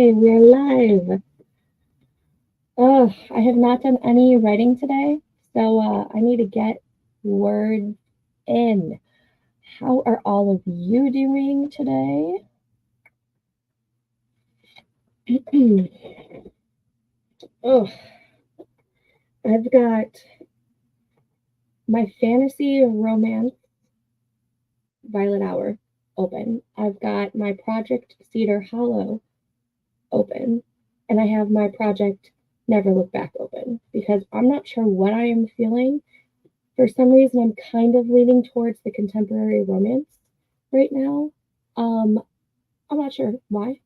Okay, we're live. Oh, I have not done any writing today, so I need to get words in. How are all of you doing today? Oh, I've got my fantasy romance Violet Hour open. I've got my project Cedar Hollow open, and I have my project Never Look Back open because I'm not sure what I am feeling. For some reason, I'm kind of leaning towards the contemporary romance right now. Um, I'm not sure why.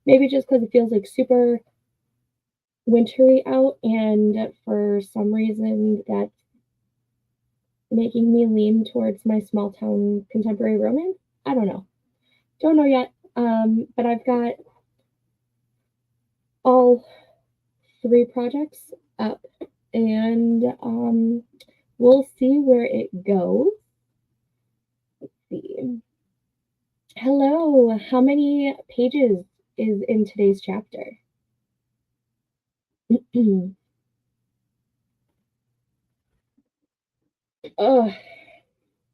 Maybe just because it feels like super wintry out, and for some reason, that's making me lean towards my small town contemporary romance. I don't know. Don't know yet. But I've got all three projects up, and we'll see where it goes. Let's see. Hello, how many pages is in today's chapter? Oh,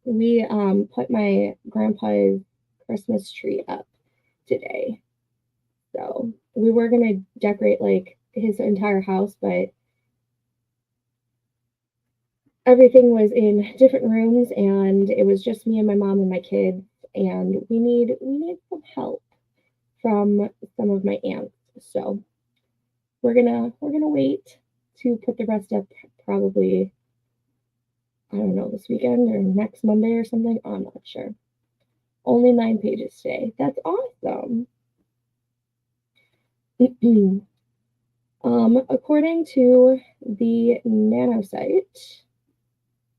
we put my grandpa's Christmas tree up today. So we were gonna decorate like his entire house, but everything was in different rooms and it was just me and my mom and my kids, and we need some help from some of my aunts. So we're gonna wait to put the rest up probably, I don't know, this weekend or next Monday or something. I'm not sure. Only 9 pages today. That's awesome. According to the Nano site,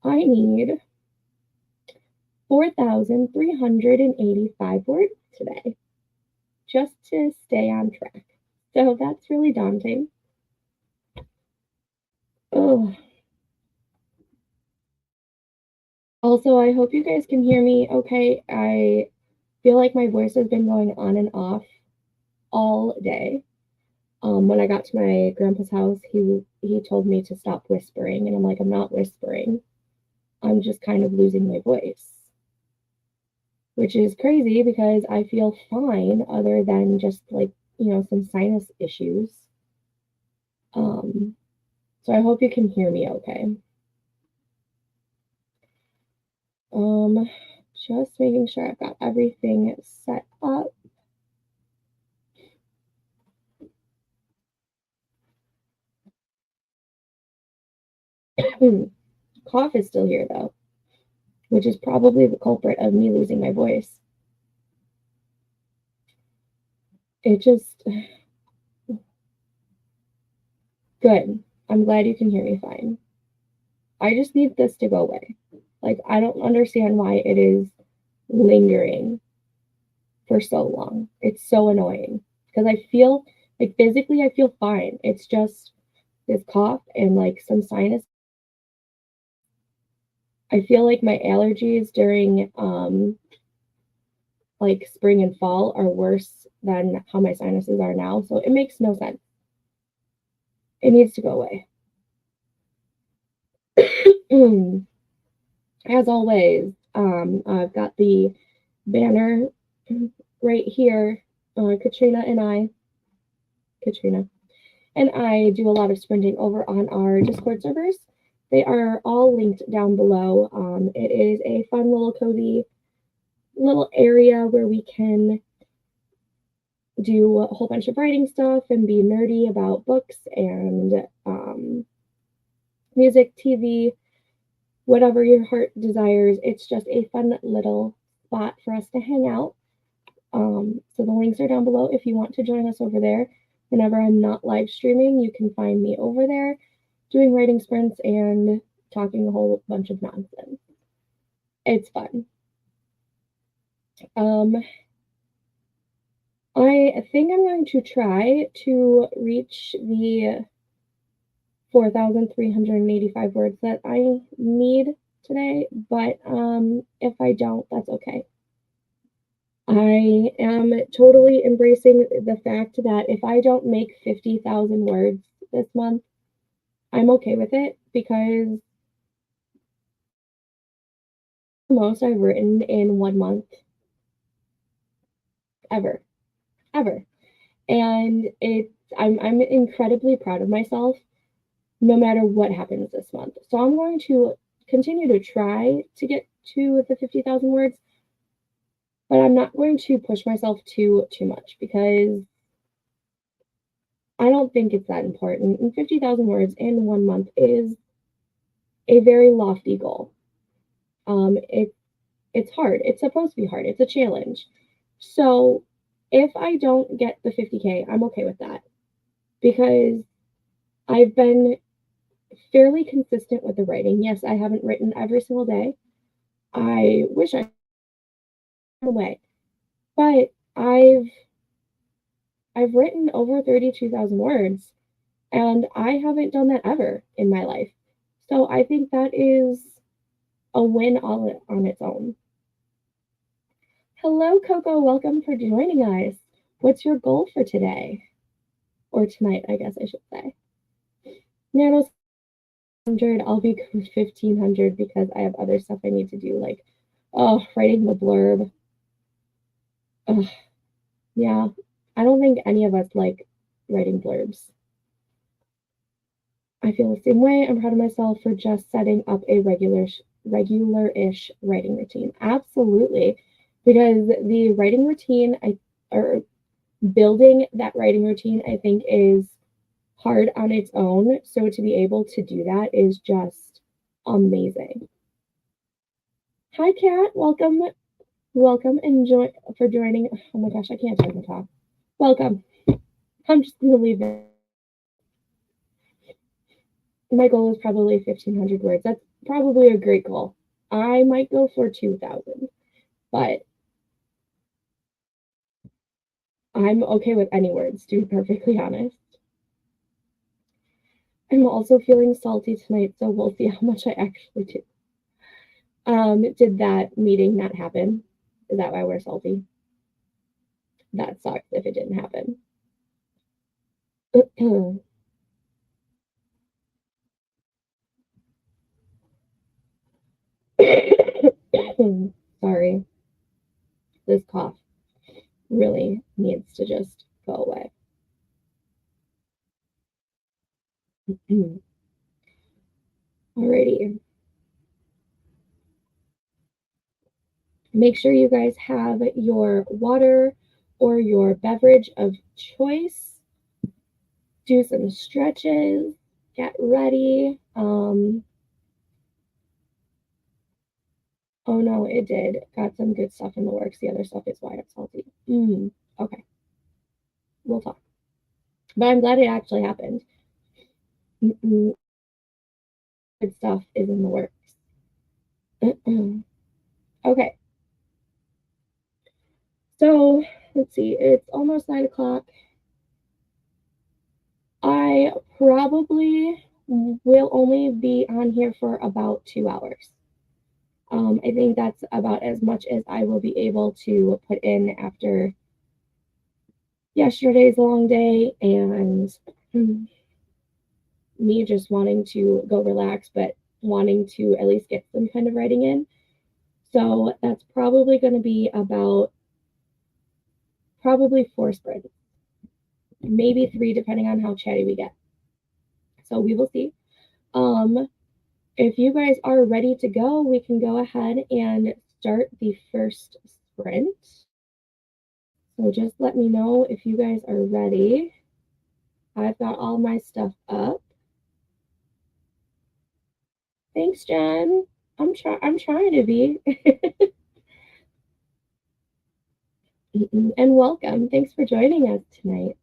I need 4,385 words today just to stay on track. So that's really daunting. Oh. Also, I hope you guys can hear me okay. I feel like my voice has been going on and off all day. When I got to my grandpa's house, he told me to stop whispering, and I'm like, I'm not whispering. I'm just kind of losing my voice, which is crazy because I feel fine other than just like, some sinus issues. So I hope you can hear me okay. Just making sure I've got everything set up. Cough is still here though, which is probably the culprit of me losing my voice. It just good. I'm glad you can hear me fine. I just need this to go away. Like, I don't understand why it is lingering for so long. It's so annoying because I feel like physically I feel fine. It's just this cough and like some sinus. I feel like my allergies during like spring and fall are worse than how my sinuses are now. So it makes no sense. It needs to go away. As always, I've got the banner right here. Katrina and I do a lot of sprinting over on our Discord servers. They are all linked down below. It is a fun little cozy little area where we can do a whole bunch of writing stuff and be nerdy about books and music, TV, whatever your heart desires. It's just a fun little spot for us to hang out. So the links are down below if you want to join us over there. Whenever I'm not live streaming, you can find me over there doing writing sprints and talking a whole bunch of nonsense. It's fun. I think I'm going to try to reach the 4,385 words that I need today, but if I don't, that's okay. I am totally embracing the fact that if I don't make 50,000 words this month, I'm okay with it because the most I've written in 1 month ever, ever. And I'm incredibly proud of myself no matter what happens this month. So I'm going to continue to try to get to the 50,000 words, but I'm not going to push myself too much because I don't think it's that important. And 50,000 words in 1 month is a very lofty goal. It's hard. It's supposed to be hard. It's a challenge. So if I don't get the 50K, I'm okay with that because I've been fairly consistent with the writing. Yes, I haven't written every single day. I wish I away. But I've written over 32,000 words and I haven't done that ever in my life. So I think that is a win all on its own. Hello, Coco. Welcome for joining us. What's your goal for today? Or tonight, I guess I should say. Nano 100, I'll be 1,500 because I have other stuff I need to do, like, writing the blurb. Ugh. Yeah, I don't think any of us like writing blurbs. I feel the same way. I'm proud of myself for just setting up a regular-ish writing routine. Absolutely. Because the writing routine, or building that writing routine, I think is hard on its own. So to be able to do that is just amazing. Hi, Kat. Welcome. Welcome and for joining. Oh my gosh, I can't even talk. Welcome. I'm just going to leave it. My goal is probably 1,500 words. That's probably a great goal. I might go for 2,000, but I'm okay with any words, to be perfectly honest. I'm also feeling salty tonight, so we'll see how much I actually do. Did that meeting not happen? Is that why we're salty? That sucks if it didn't happen. Sorry. This cough really needs to just go away. Alrighty. Make sure you guys have your water or your beverage of choice. Do some stretches. Get ready. Oh no, it did. Got some good stuff in the works. The other stuff is why it's salty. Okay. We'll talk. But I'm glad it actually happened. Good stuff is in the works. Okay. So let's see. It's almost 9 o'clock. I probably will only be on here for about 2 hours. I think that's about as much as I will be able to put in after yesterday's long day and me just wanting to go relax, but wanting to at least get some kind of writing in. So that's probably going to be about probably 4 sprints, maybe 3, depending on how chatty we get. So we will see. If you guys are ready to go, we can go ahead and start the first sprint. So just let me know if you guys are ready. I've got all my stuff up. Thanks, Jen. I'm trying to be. And welcome. Thanks for joining us tonight.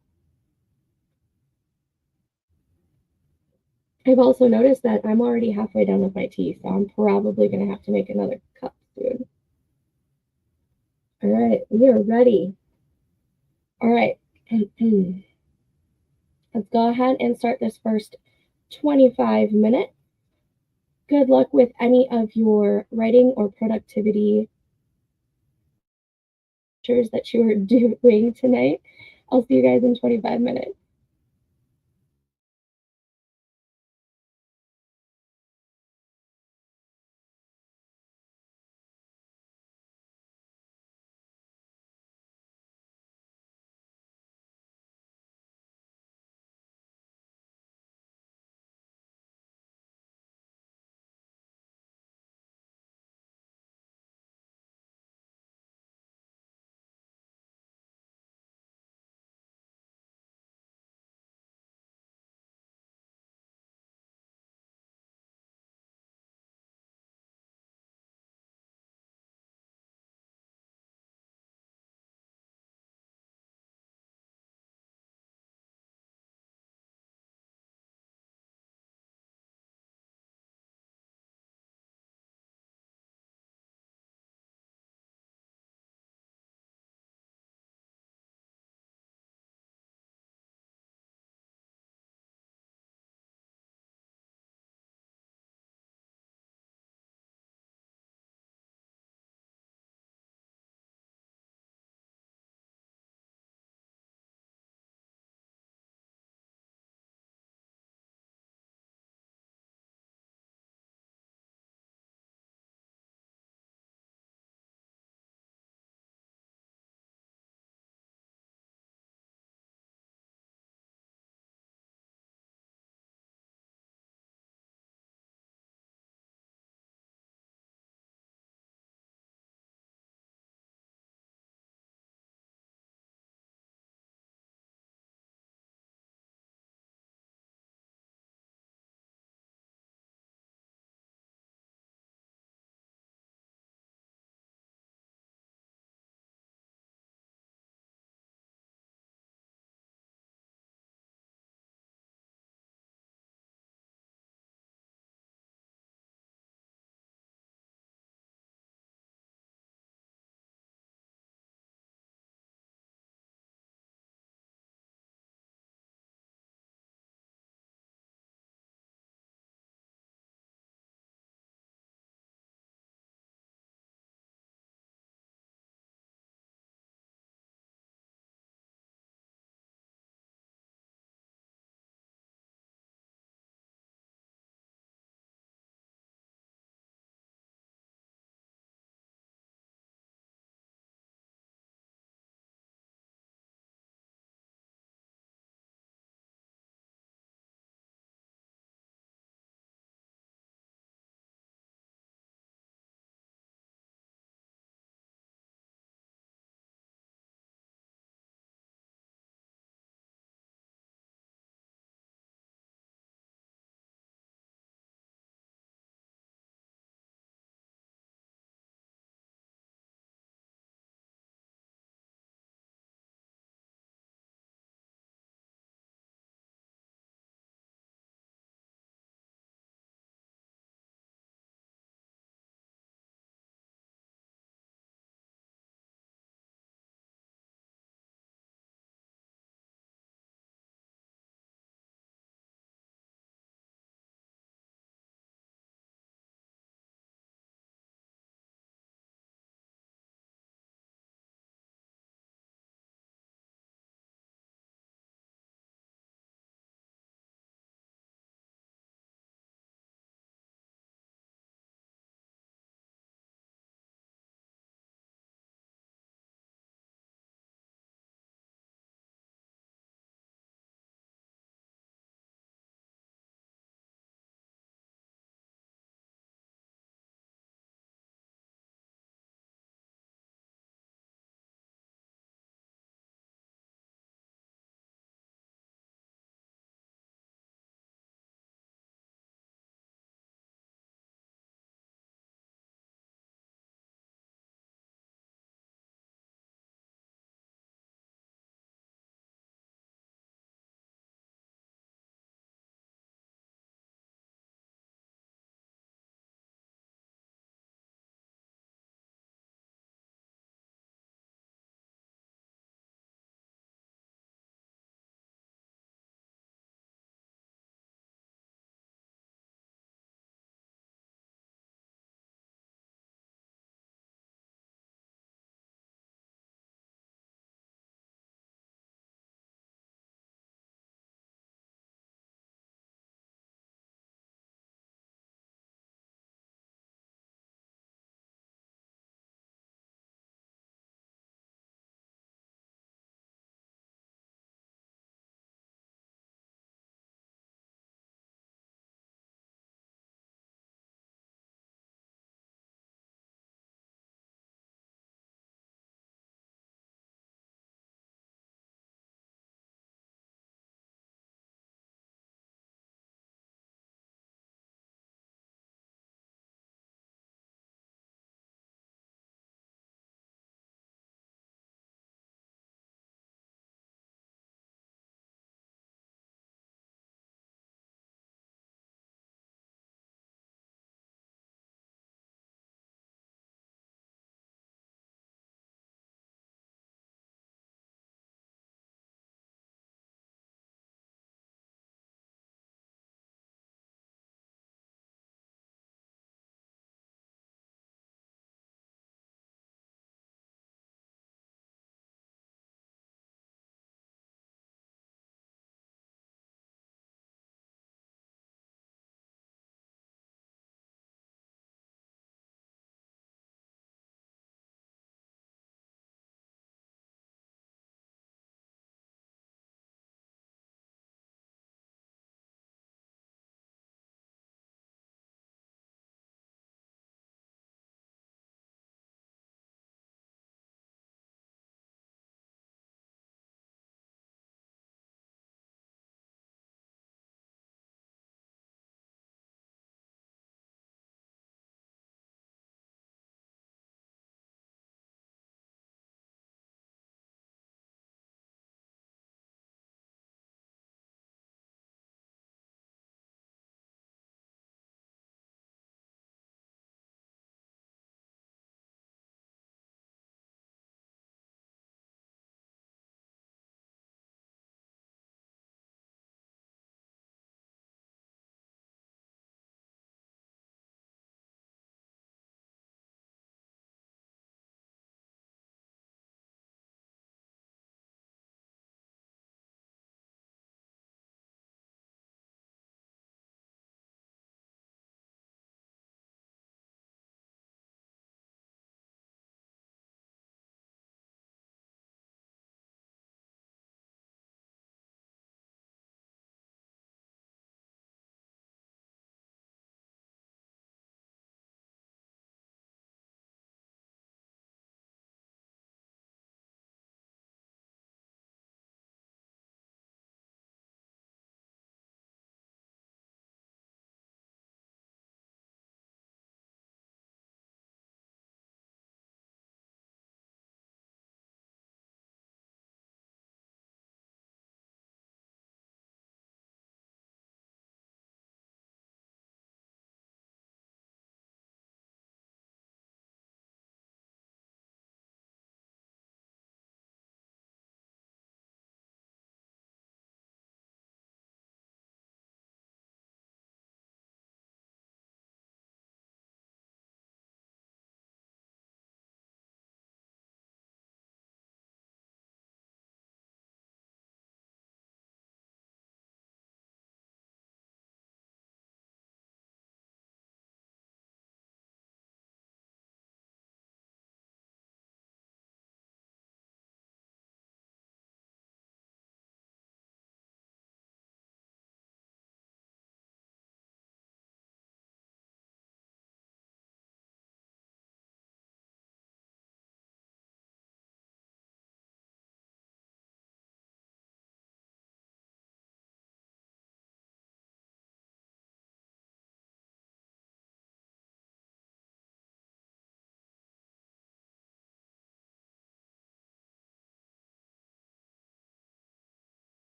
I've also noticed that I'm already halfway done with my tea, so I'm probably going to have to make another cup soon. All right, we are ready. All right. Let's go ahead and start this first 25 minutes. Good luck with any of your writing or productivity chores that you are doing tonight. I'll see you guys in 25 minutes.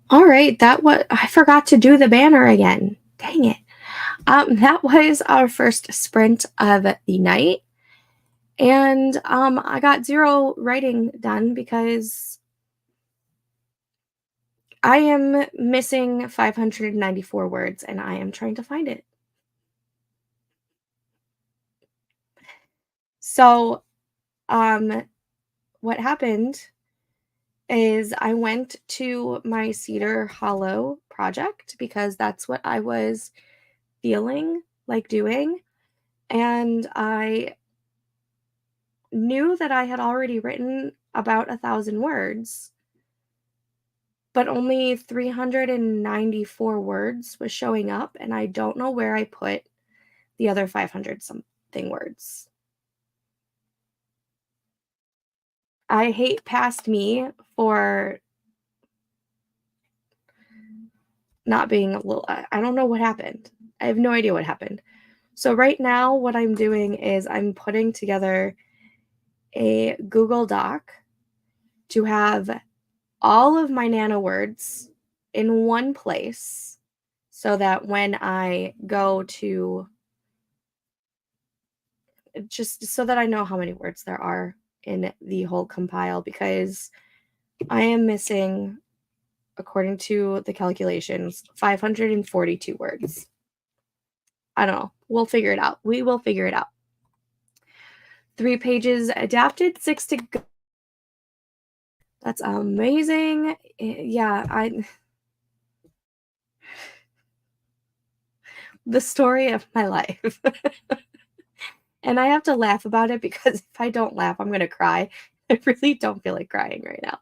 All right, I forgot to do the banner again. Dang it. That was our first sprint of the night. And I got 0 writing done because I am missing 594 words and I am trying to find it. So, what happened is I went to my Cedar Hollow project because that's what I was feeling like doing. And I knew that I had already written about 1,000 words, but only 394 words was showing up, and I don't know where I put the other 500 something words. I hate past me for not being a little, I don't know what happened. I have no idea what happened. So right now what I'm doing is I'm putting together a Google Doc to have all of my nano words in one place so that when I go to just so that I know how many words there are in the whole compile, because I am missing, according to the calculations, 542 words. I don't know. We'll figure it out. We will figure it out. 3 pages adapted, 6 to go. That's amazing. Yeah, the story of my life. And I have to laugh about it because if I don't laugh, I'm going to cry. I really don't feel like crying right now.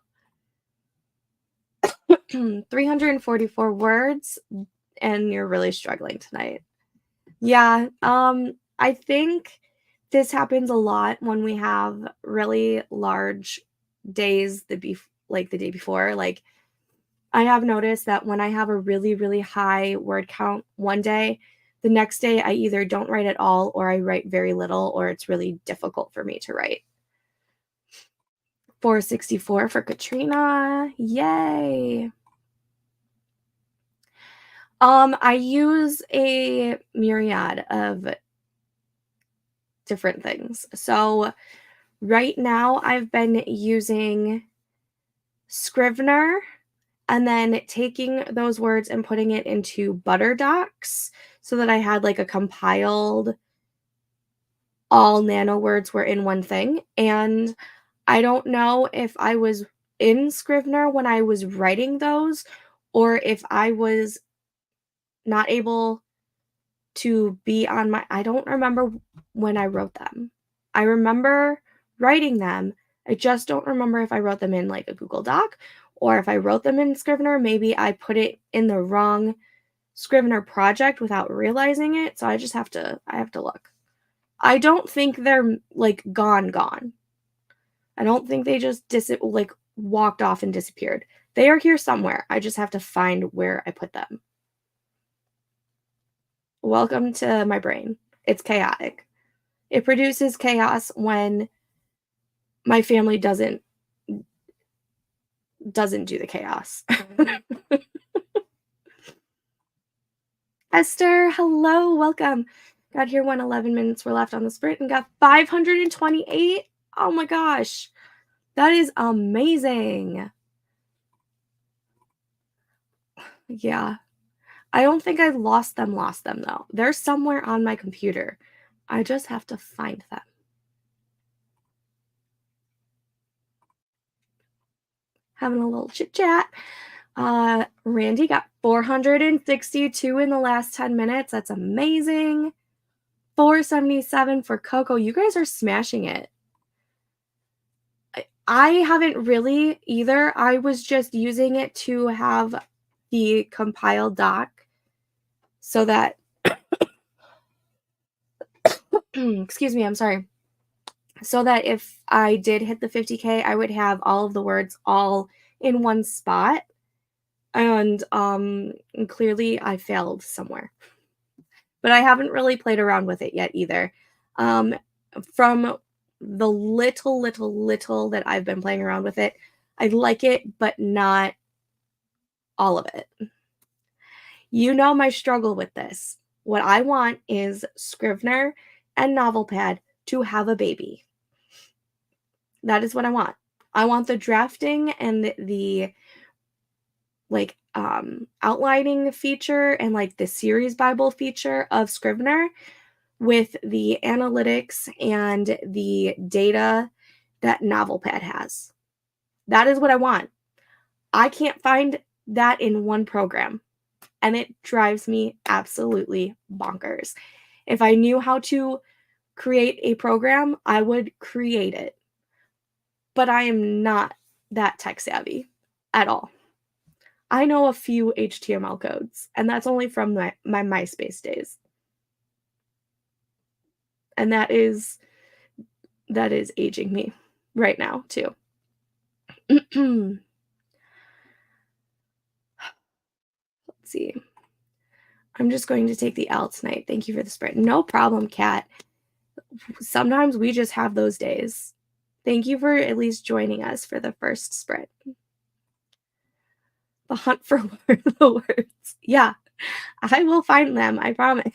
344 words, and you're really struggling tonight. Yeah, I think this happens a lot when we have really large days like the day before. Like, I have noticed that when I have a really, really high word count one day, the next day I either don't write at all or I write very little or it's really difficult for me to write. 464 for Katrina. Yay. I use a myriad of different things. So right now I've been using Scrivener and then taking those words and putting it into Butter Docs so that I had like a compiled, all nano words were in one thing. And I don't know if I was in Scrivener when I was writing those or if I was not able to be on I don't remember when I wrote them. I remember writing them. I just don't remember if I wrote them in like a Google Doc or if I wrote them in Scrivener. Maybe I put it in the wrong Scrivener project without realizing it. So I have to look. I don't think they're like gone. I don't think they just like walked off and disappeared. They are here somewhere. I just have to find where I put them. Welcome to my brain. It's chaotic. It produces chaos when my family doesn't do the chaos. Esther, hello, welcome. Got here when 11 minutes were left on the sprint and got 528. Oh my gosh. That is amazing. Yeah. I don't think I lost them though. They're somewhere on my computer. I just have to find them. Having a little chit chat. Randy got 462 in the last 10 minutes. That's amazing. 477 for Coco. You guys are smashing it. I haven't really either. I was just using it to have the compiled doc so that excuse me, I'm sorry. So that if I did hit the 50K, I would have all of the words all in one spot. And clearly I failed somewhere. But I haven't really played around with it yet either. From the little that I've been playing around with it, I like it, but not all of it. You know my struggle with this. What I want is Scrivener and NovelPad to have a baby. That is what I want. I want the drafting and the like outlining feature and like the series Bible feature of Scrivener with the analytics and the data that NovelPad has. That is what I want. I can't find that in one program, and it drives me absolutely bonkers. If I knew how to create a program, I would create it. But I am not that tech savvy at all. I know a few HTML codes, and that's only from my MySpace days. And that is aging me right now, too. Let's see. I'm just going to take the L tonight. Thank you for the sprint. No problem, Kat. Sometimes we just have those days. Thank you for at least joining us for the first sprint. The hunt for the words. Yeah, I will find them, I promise.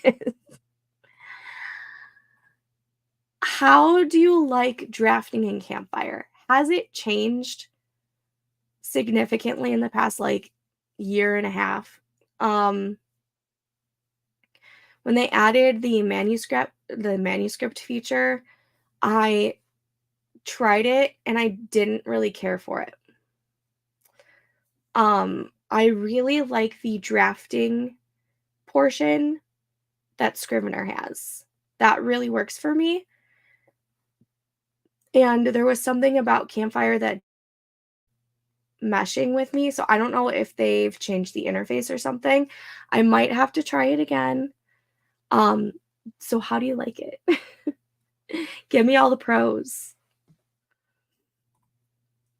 How do you like drafting in Campfire? Has it changed significantly in the past, like, year and a half? When they added the manuscript feature, I tried it and I didn't really care for it. I really like the drafting portion that Scrivener has. That really works for me. And there was something about Campfire that meshing with me, so I don't know if they've changed the interface or something. I might have to try it again. So how do you like it? Give me all the pros.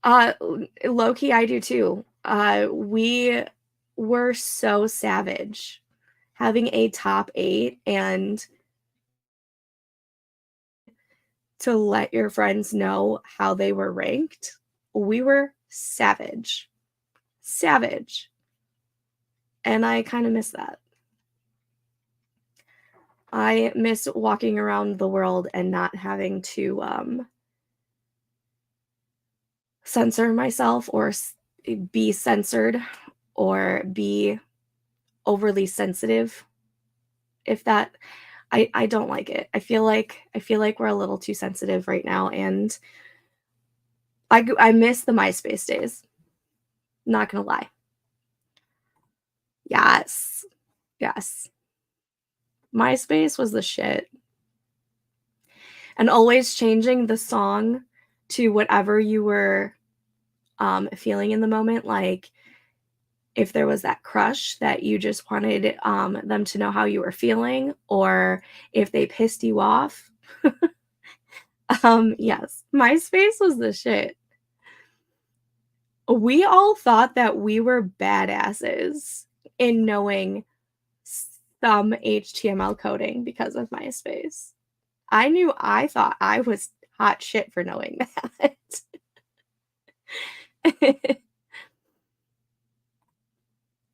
Low-key, I do too. We were so savage having a top 8 and to let your friends know how they were ranked. We were savage. Savage. And I kind of miss that. I miss walking around the world and not having to censor myself or be censored or be overly sensitive. If that I don't like it. I feel like we're a little too sensitive right now, and I miss the MySpace days. Not gonna lie. Yes. Yes. MySpace was the shit. And always changing the song to whatever you were feeling in the moment. Like if there was that crush that you just wanted them to know how you were feeling, or if they pissed you off. Yes, MySpace was the shit. We all thought that we were badasses in knowing some HTML coding because of MySpace. I thought I was hot shit for knowing that.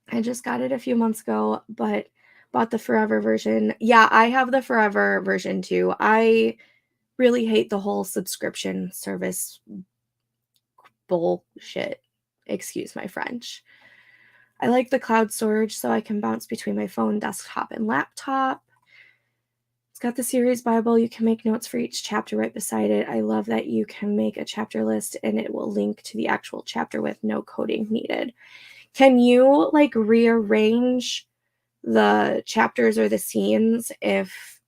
I just got it a few months ago, but bought the Forever version. Yeah, I have the Forever version too. I really hate the whole subscription service bullshit. Excuse my French. I like the cloud storage so I can bounce between my phone, desktop, and laptop. It's got the series Bible. You can make notes for each chapter right beside it. I love that you can make a chapter list and it will link to the actual chapter with no coding needed. Can you like rearrange the chapters or the scenes if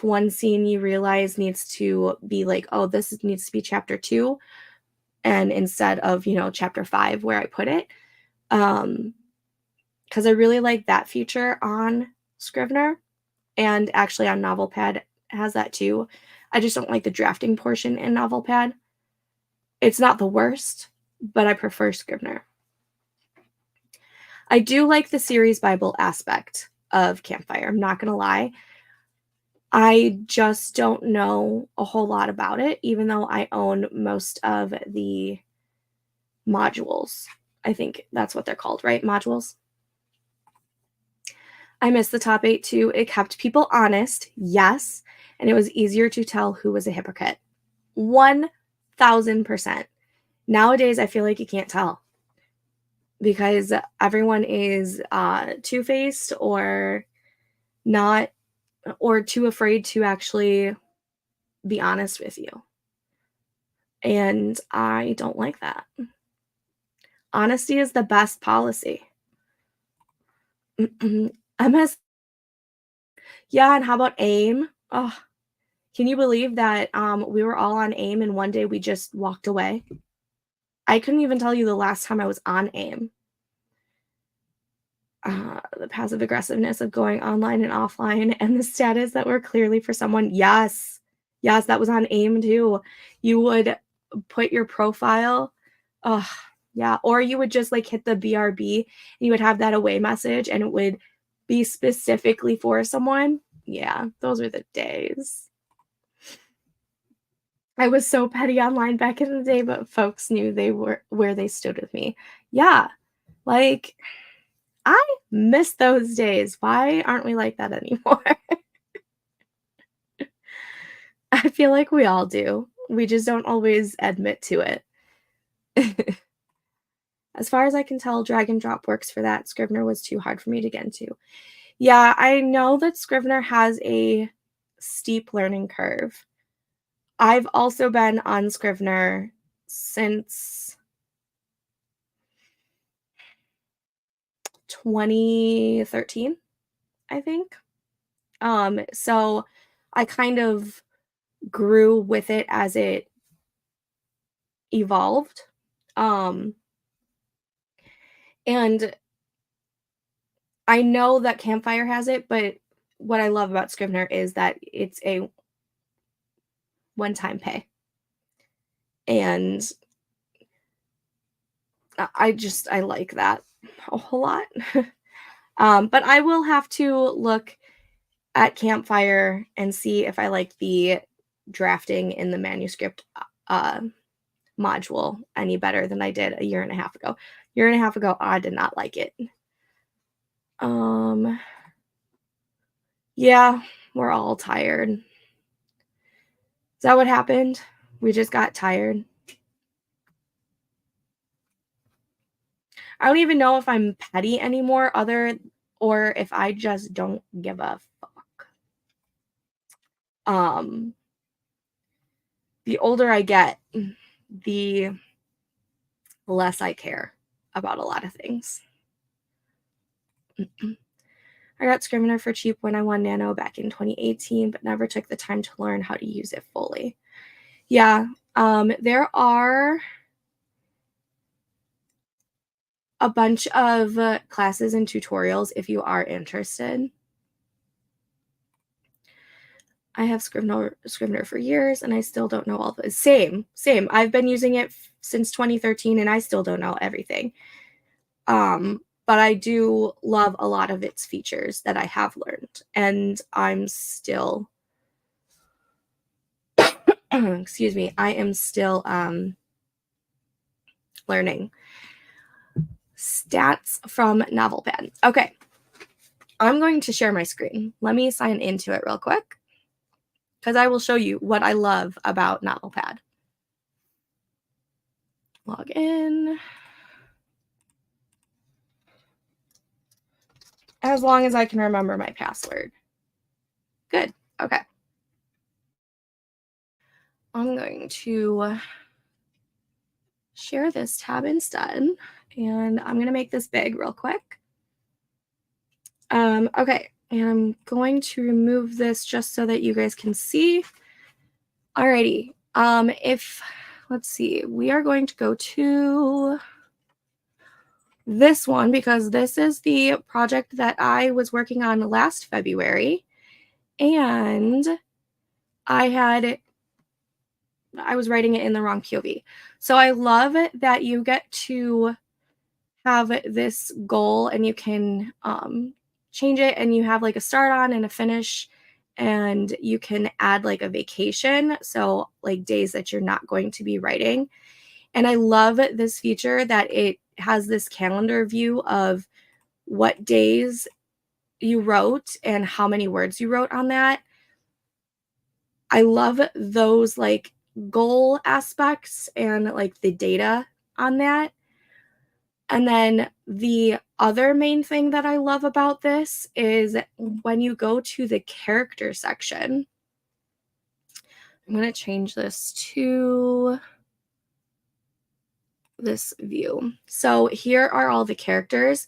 one scene you realize needs to be like, oh, this needs to be chapter 2, and instead of, chapter 5 where I put it, because I really like that feature on Scrivener, and actually on NovelPad has that too. I just don't like the drafting portion in NovelPad. It's not the worst, but I prefer Scrivener. I do like the series Bible aspect of Campfire. I'm not going to lie. I just don't know a whole lot about it, even though I own most of the modules. I think that's what they're called, right? Modules. I missed the top 8 too. It kept people honest, yes, and it was easier to tell who was a hypocrite. 1000%. Nowadays, I feel like you can't tell because everyone is two-faced or not, or too afraid to actually be honest with you. And I don't like that. Honesty is the best policy. MS. Yeah, and how about AIM? Oh, can you believe that we were all on AIM and one day we just walked away? I couldn't even tell you the last time I was on AIM. The passive aggressiveness of going online and offline and the status that were clearly for someone. Yes. Yes, that was on AIM too. You would put your profile. Oh, yeah. Or you would just like hit the BRB and you would have that away message and it would be specifically for someone. Yeah, those were the days. I was so petty online back in the day, but folks knew they were where they stood with me. Yeah, like I miss those days. Why aren't we like that anymore? I feel like we all do. We just don't always admit to it. As far as I can tell, drag and drop works for that. Scrivener was too hard for me to get into. Yeah, I know that Scrivener has a steep learning curve. I've also been on Scrivener since 2013, I think. So I kind of grew with it as it evolved. And I know that Campfire has it, but what I love about Scrivener is that it's a one-time pay. And I like that a whole lot. But I will have to look at Campfire and see if I like the drafting in the manuscript module any better than I did a year and a half ago. Year and a half ago, I did not like it. Yeah, we're all tired. Is that what happened? We just got tired. I don't even know if I'm petty anymore, or if I just don't give a fuck. The older I get, the less I care about a lot of things. I got Scrivener for cheap when I won Nano back in 2018, but never took the time to learn how to use it fully. Yeah, there are a bunch of classes and tutorials if you are interested. I have Scrivener for years and I still don't know all the same. I've been using it since 2013 and I still don't know everything. But I do love a lot of its features that I have learned, and I'm still excuse me, I am still learning. Stats from NovelPad. Okay. I'm going to share my screen. Let me sign into it real quick because I will show you what I love about NovelPad. Log in. As long as I can remember my password. Good. Okay. I'm going to share this tab instead, and I'm going to make this big real quick. Okay, and I'm going to remove this just so that you guys can see. Alrighty. Let's see, we are going to go to this one because this is the project that I was working on last February, and I was writing it in the wrong POV. So I love that you get to have this goal and you can change it, and you have like a start on and a finish, and you can add like a vacation. So like days that you're not going to be writing. And I love this feature that it has this calendar view of what days you wrote and how many words you wrote on that. I love those like goal aspects and like the data on that. And then the other main thing that I love about this is when you go to the character section. I'm going to change this to this view. So here are all the characters,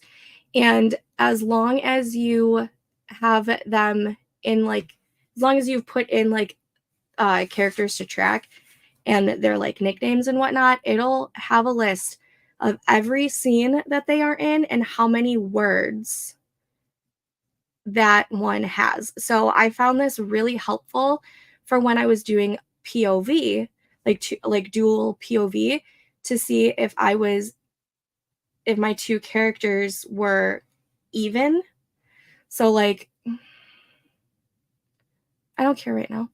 and as long as you have them in like, as long as you've put in like characters to track and their like nicknames and whatnot, it'll have a list of every scene that they are in and how many words that one has. So I found this really helpful for when I was doing POV, like dual POV, to see if my two characters were even. So like, I don't care right now.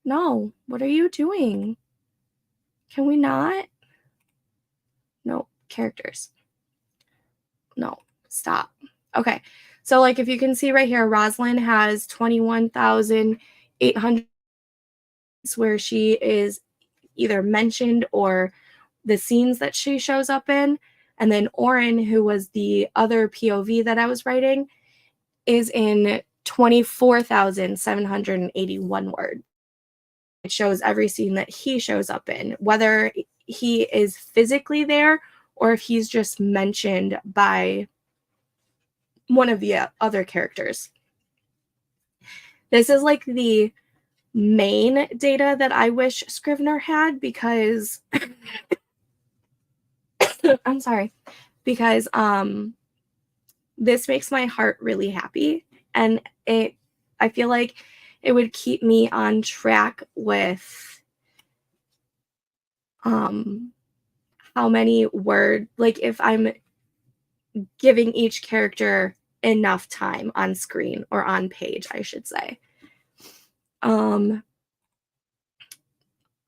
No, what are you doing? Can we not? No, characters. No, stop. Okay. So like if you can see right here, Rosalind has 21,800 where she is either mentioned or the scenes that she shows up in. And then Oren, who was the other POV that I was writing, is in 24,781 words. It shows every scene that he shows up in, whether he is physically there or if he's just mentioned by one of the other characters. This is like the main data that I wish Scrivener had because I'm sorry, because this makes my heart really happy, and I feel like it would keep me on track with how many words, like if I'm giving each character enough time on screen or on page, I should say.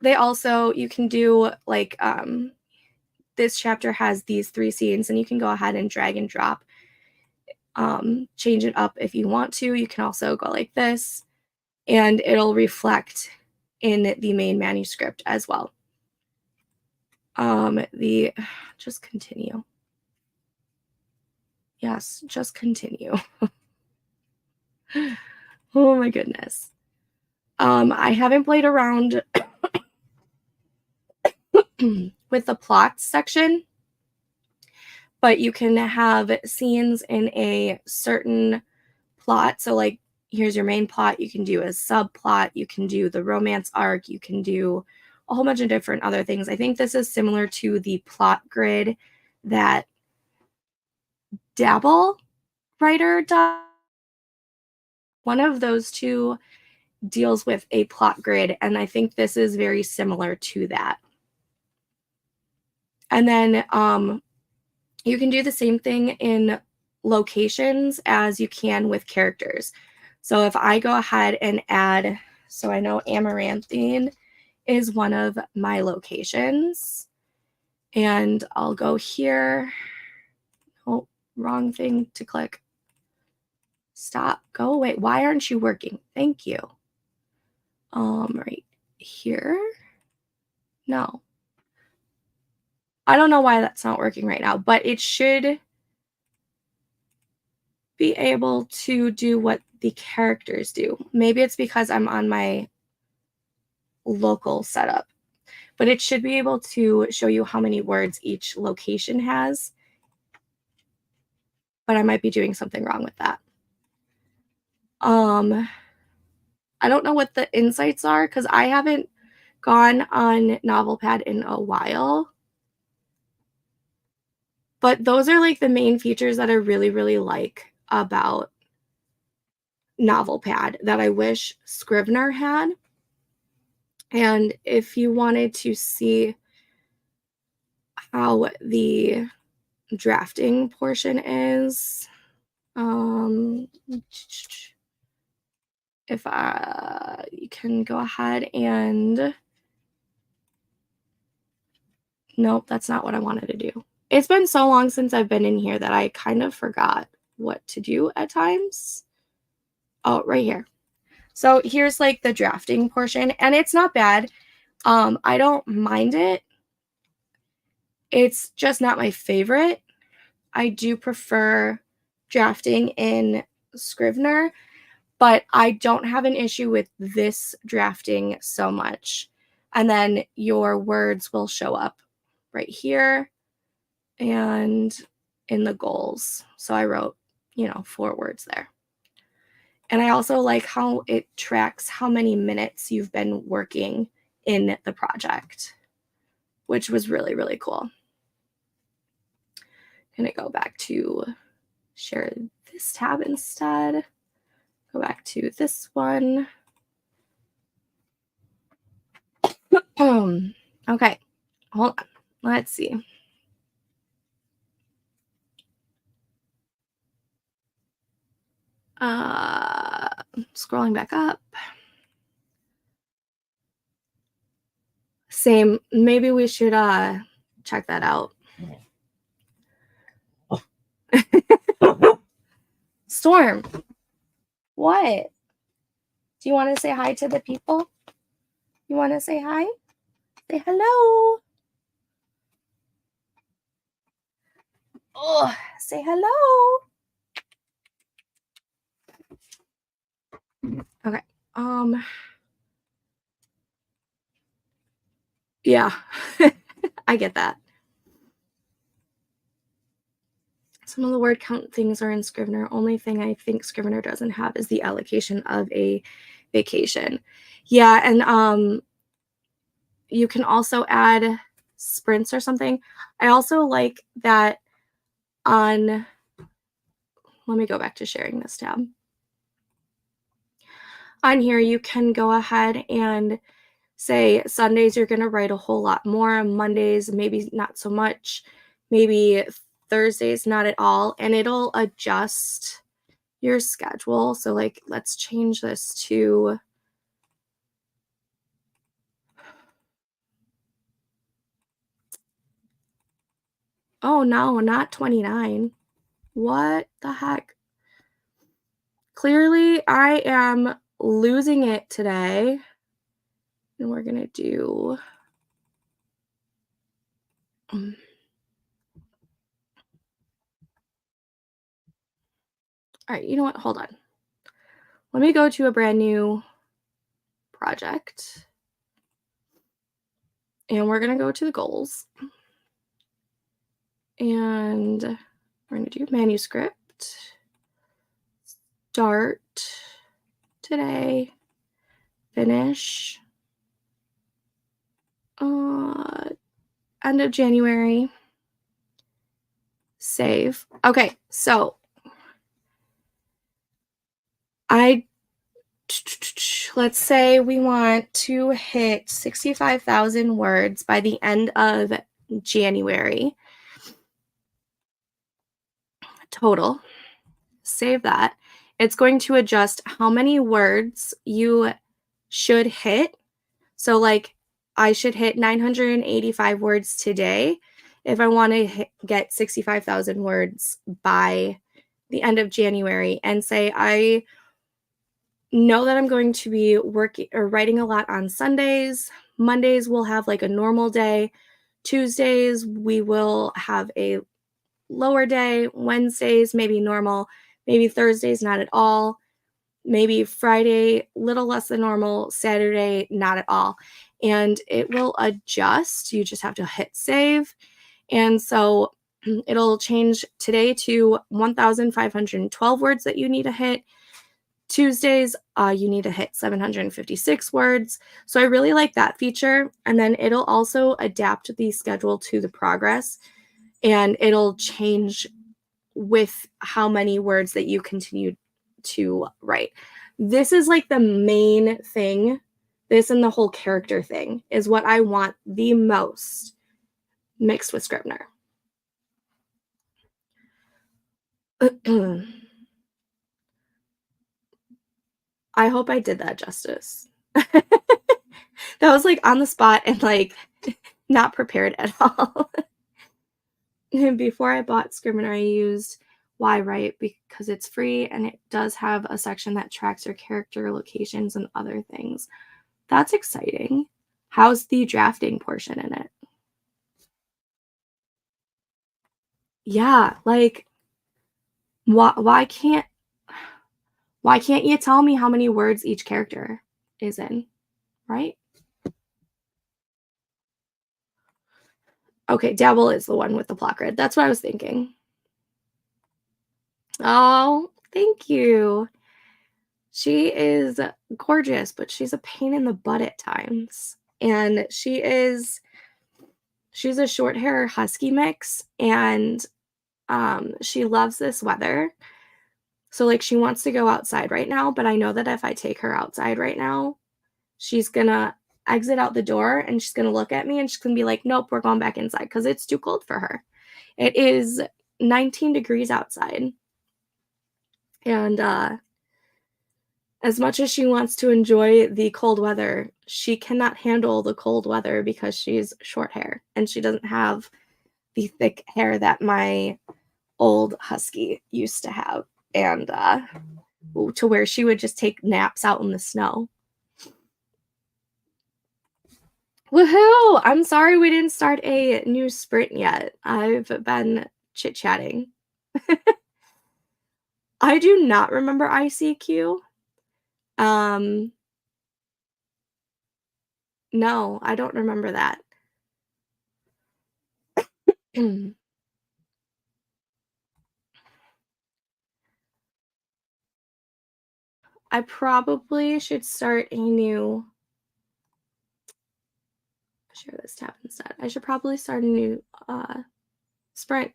They also, you can do like this chapter has these 3 scenes, and you can go ahead and drag and drop, change it up if you want to. You can also go like this, and it'll reflect in the main manuscript as well. Just continue. Yes, just continue. Oh my goodness. I haven't played around with the plots section, but you can have scenes in a certain plot. So like here's your main plot, you can do a subplot, you can do the romance arc, you can do a whole bunch of different other things. I think this is similar to the plot grid that Dabble writer does. One of those two deals with a plot grid, and I think this is very similar to that. And then you can do the same thing in locations as you can with characters. So if I go ahead and add, so I know Amaranthine is one of my locations, and I'll go here. Oh, wrong thing to click. Stop, go away. Why aren't you working? Thank you. Right here. No. I don't know why that's not working right now, but it should be able to do what the characters do. Maybe it's because I'm on my local setup, but it should be able to show you how many words each location has. But I might be doing something wrong with that. I don't know what the insights are because I haven't gone on NovelPad in a while. But those are like the main features that I really, really like about NovelPad that I wish Scrivener had. And if you wanted to see how the drafting portion is, if you can go ahead and Nope, that's not what I wanted to do. It's been so long since I've been in here that I kind of forgot what to do at times. Oh, right here. So here's like the drafting portion, and it's not bad. I don't mind it. It's just not my favorite. I do prefer drafting in Scrivener, but I don't have an issue with this drafting so much. And then your words will show up right here and in the goals. So I wrote, 4 words there. And I also like how it tracks how many minutes you've been working in the project, which was really, really cool. I'm going to go back to share this tab instead. Go back to this one. Okay, hold on. Let's see. Scrolling back up. Same. Maybe we should check that out. Storm, what? Do you want to say hi to the people? You want to say hi? Say hello. Oh, say hello. Okay. Yeah, I get that. Some of the word count things are in Scrivener. Only thing I think Scrivener doesn't have is the allocation of a vacation. Yeah, and you can also add sprints or something. I also like that on, let me go back to sharing this tab. On here, you can go ahead and say Sundays you're going to write a whole lot more, Mondays maybe not so much, maybe Thursdays not at all, and it'll adjust your schedule. So like, let's change this to oh no, not 29. What the heck? Clearly I am losing it today. And we're gonna do all right, you know what? Hold on. Let me go to a brand new project. And we're gonna go to the goals. And we're gonna do manuscript. Start today. Finish. End of January. Save. Okay, so let's say we want to hit 65,000 words by the end of January. Total. Save that. It's going to adjust how many words you should hit. So like I should hit 985 words today if I want to get 65,000 words by the end of January, and say I know that I'm going to be working or writing a lot on Sundays. Mondays we'll have like a normal day. Tuesdays we will have a lower day. Wednesdays maybe normal. Maybe Thursdays not at all. Maybe Friday little less than normal. Saturday not at all. And it will adjust. You just have to hit save. And so it'll change today to 1,512 words that you need to hit. Tuesdays, you need to hit 756 words. So I really like that feature. And then it'll also adapt the schedule to the progress, and it'll change with how many words that you continue to write. This is like the main thing. This and the whole character thing is what I want the most mixed with Scrivener. I hope I did that justice. That was like on the spot and like not prepared at all. And before I bought Scrivener, I used YWrite because it's free and it does have a section that tracks your character locations and other things. That's exciting. How's the drafting portion in it? Yeah, like why can't you tell me how many words each character is in, right? Okay, Dabble is the one with the block grid. That's what I was thinking. Oh, thank you. She is gorgeous, but she's a pain in the butt at times. And she's a short hair husky mix, and she loves this weather. So like she wants to go outside right now, but I know that if I take her outside right now, she's gonna exit out the door and she's gonna look at me and she's gonna be like, nope, we're going back inside because it's too cold for her. It is 19 degrees outside. And as much as she wants to enjoy the cold weather, she cannot handle the cold weather because she's short hair and she doesn't have the thick hair that my old husky used to have. And to where she would just take naps out in the snow. Woohoo! I'm sorry we didn't start a new sprint yet. I've been chit-chatting. I do not remember ICQ. Um, no, I don't remember that. I probably should start a new share this tab instead. I should probably start a new sprint.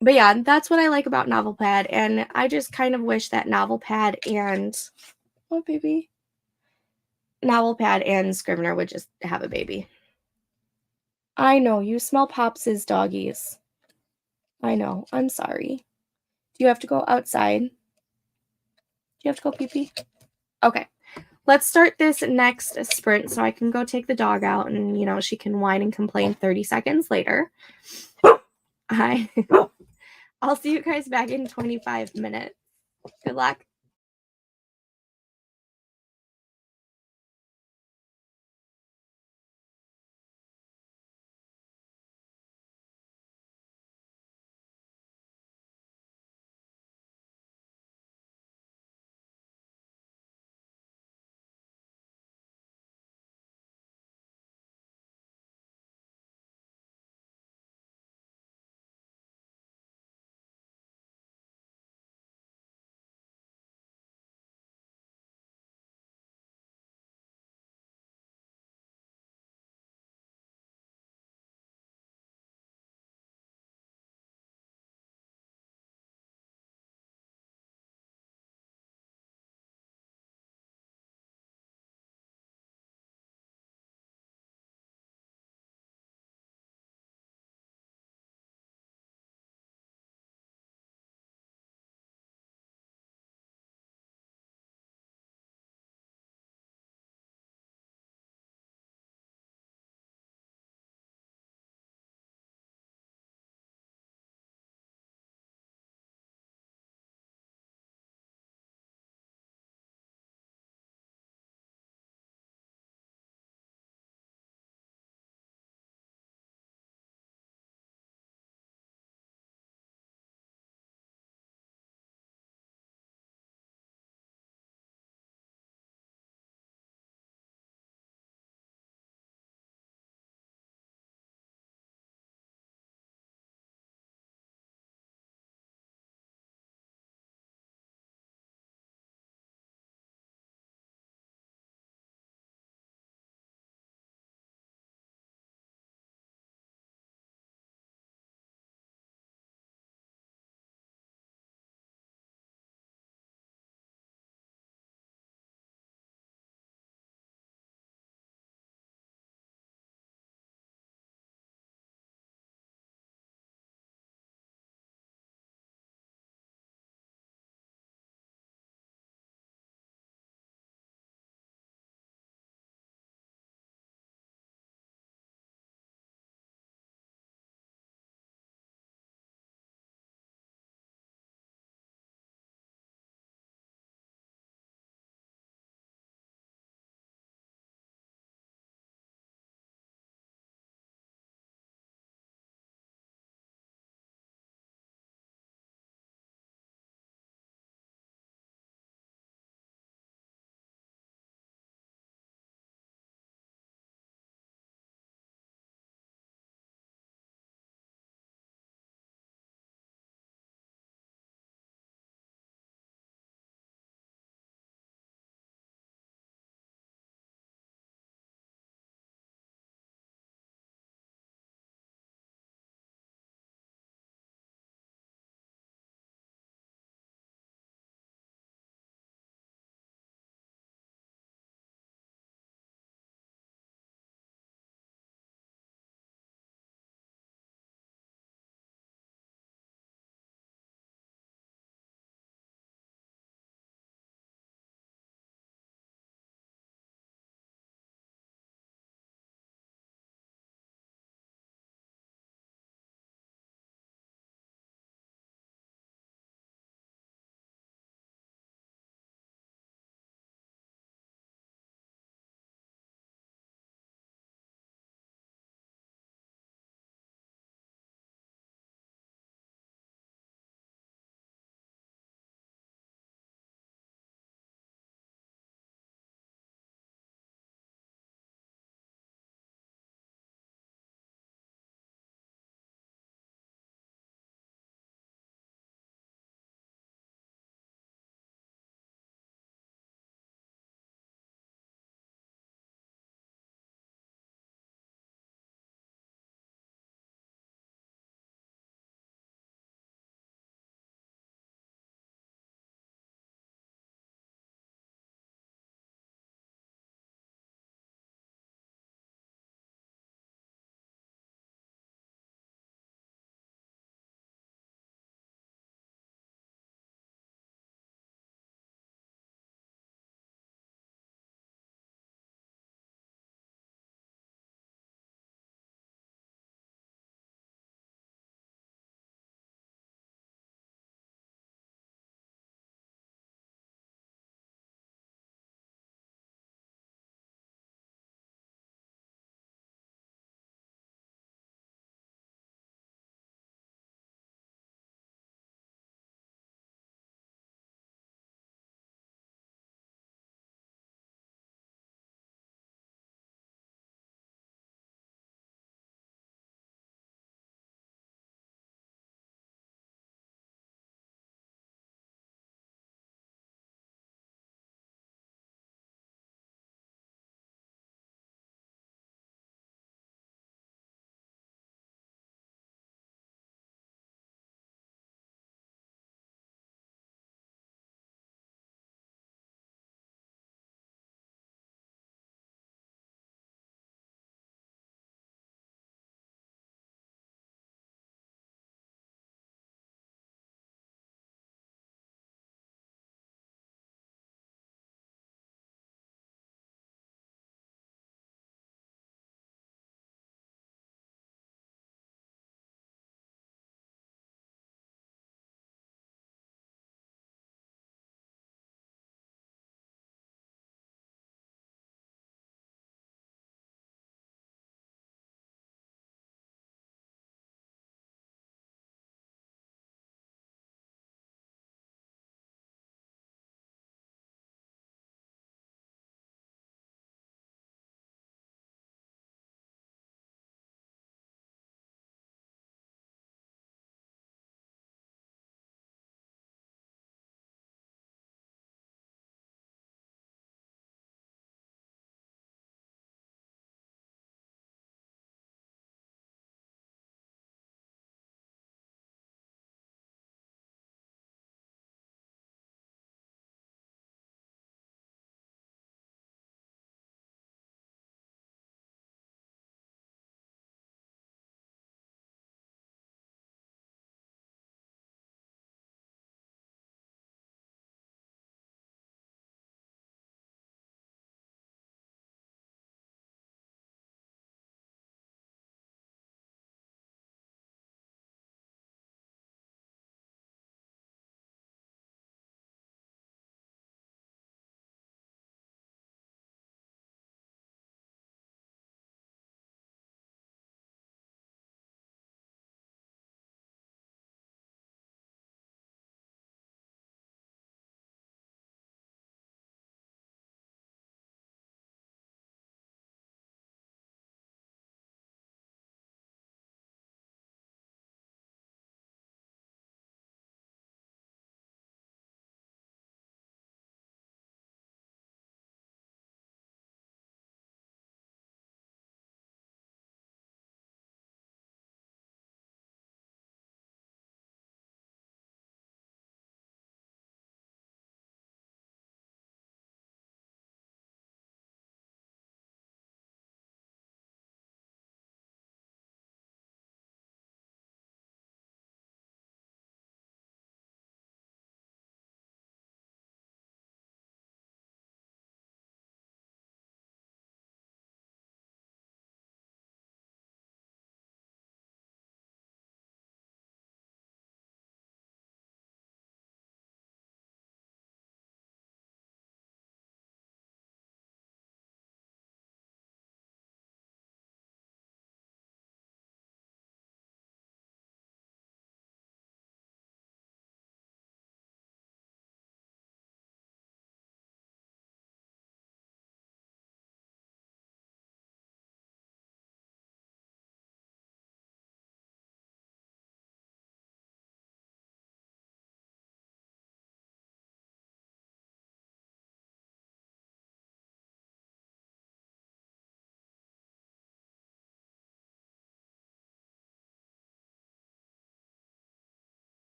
But yeah, that's what I like about NovelPad, and I just kind of wish that NovelPad and oh baby, NovelPad and Scrivener would just have a baby. I know you smell Pops' doggies. I know. I'm sorry. Do you have to go outside? Do you have to go pee pee? Okay. Let's start this next sprint so I can go take the dog out and, she can whine and complain 30 seconds later. Hi. I'll see you guys back in 25 minutes. Good luck.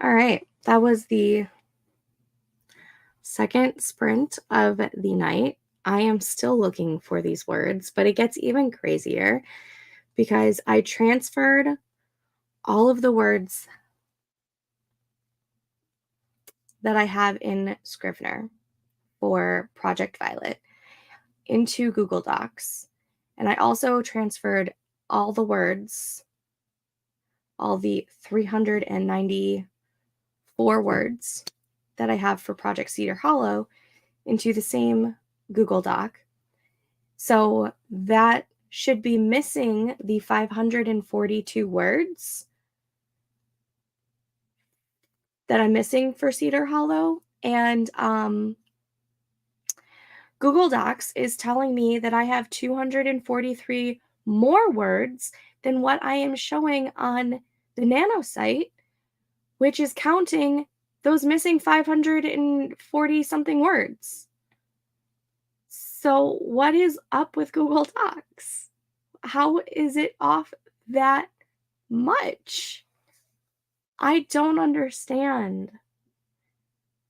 All right, that was the second sprint of the night. I am still looking for these words, but it gets even crazier because I transferred all of the words that I have in Scrivener for Project Violet into Google Docs. And I also transferred all the words, all the 394 words that I have for Project Cedar Hollow into the same Google Doc. So that should be missing the 542 words that I'm missing for Cedar Hollow. And Google Docs is telling me that I have 243 more words than what I am showing on the Nano site, which is counting those missing 540 something words. So what is up with Google Docs? How is it off that much? I don't understand.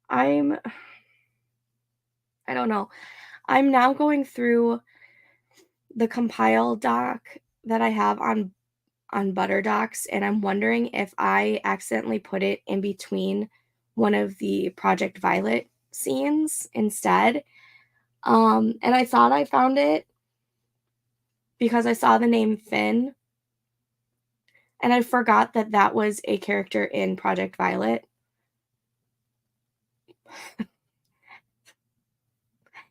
I don't know. I'm now going through the compile doc that I have on ButterDocs, and I'm wondering if I accidentally put it in between one of the Project Violet scenes instead. And I thought I found it because I saw the name Finn, and I forgot that that was a character in Project Violet.